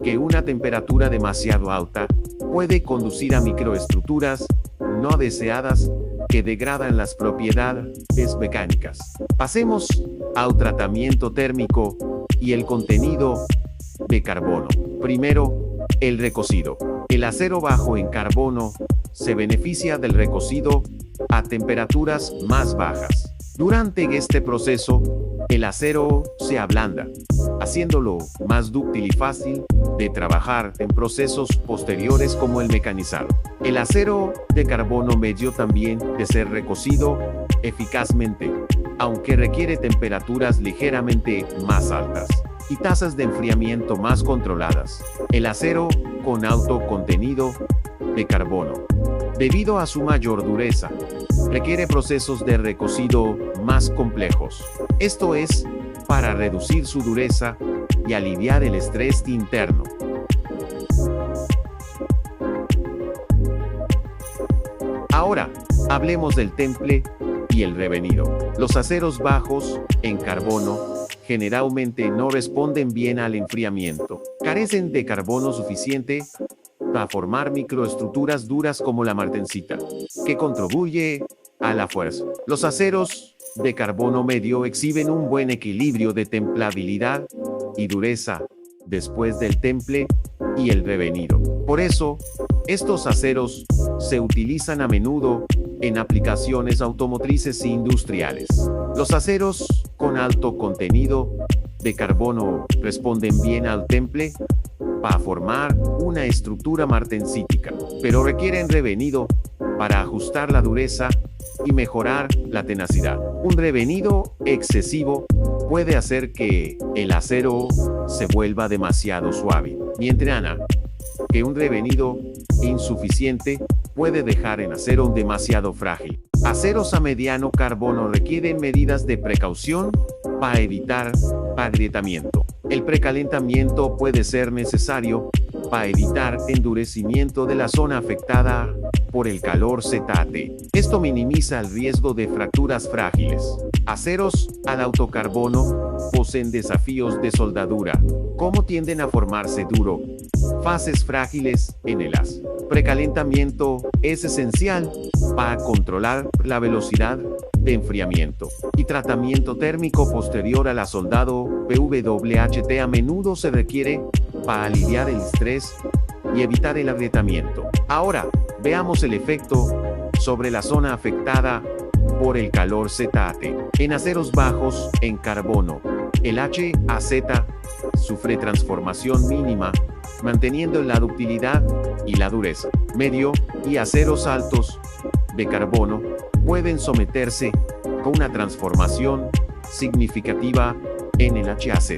S4: que una temperatura demasiado alta puede conducir a microestructuras no deseadas que degradan las propiedades mecánicas. Pasemos al tratamiento térmico y el contenido de carbono. Primero, el recocido. El acero bajo en carbono se beneficia del recocido a temperaturas más bajas. Durante este proceso, el acero se ablanda, haciéndolo más dúctil y fácil de trabajar en procesos posteriores como el mecanizado. El acero de carbono medio también de ser recocido eficazmente, aunque requiere temperaturas ligeramente más altas y tasas de enfriamiento más controladas. El acero con alto contenido de carbono, debido a su mayor dureza, requiere procesos de recocido más complejos. Esto es, para reducir su dureza y aliviar el estrés interno. Ahora, hablemos del temple y el revenido. Los aceros bajos en carbono generalmente no responden bien al enfriamiento. Carecen de carbono suficiente para formar microestructuras duras como la martensita, que contribuye a la fuerza. Los aceros de carbono medio exhiben un buen equilibrio de templabilidad y dureza después del temple y el revenido. Por eso, estos aceros se utilizan a menudo en aplicaciones automotrices e industriales. Los aceros con alto contenido de carbono responden bien al temple para formar una estructura martensítica, pero requieren revenido para ajustar la dureza y mejorar la tenacidad. Un revenido excesivo puede hacer que el acero se vuelva demasiado suave, mientras que un revenido insuficiente puede dejar el acero demasiado frágil. Aceros a mediano carbono requieren medidas de precaución para evitar agrietamiento. El precalentamiento puede ser necesario para evitar endurecimiento de la zona afectada por el calor ZT. Esto minimiza el riesgo de fracturas frágiles. Aceros al alto carbono poseen desafíos de soldadura, como tienden a formarse duro, fases frágiles en el haz. Precalentamiento es esencial para controlar la velocidad de enfriamiento y tratamiento térmico posterior a la soldado PWHT a menudo se requiere para aliviar el estrés y evitar el agrietamiento. Ahora, veamos el efecto sobre la zona afectada por el calor ZAT. En aceros bajos en carbono, el HAZ sufre transformación mínima, manteniendo la ductilidad y la dureza. Medio y aceros altos de carbono pueden someterse con una transformación significativa en el HAZ.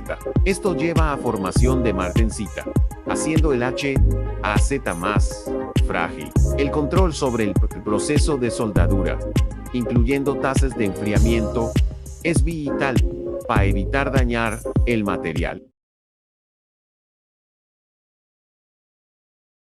S4: Esto lleva a formación de martensita, haciendo el HAZ más frágil. El control sobre el proceso de soldadura, incluyendo tasas de enfriamiento, es vital para evitar dañar el material.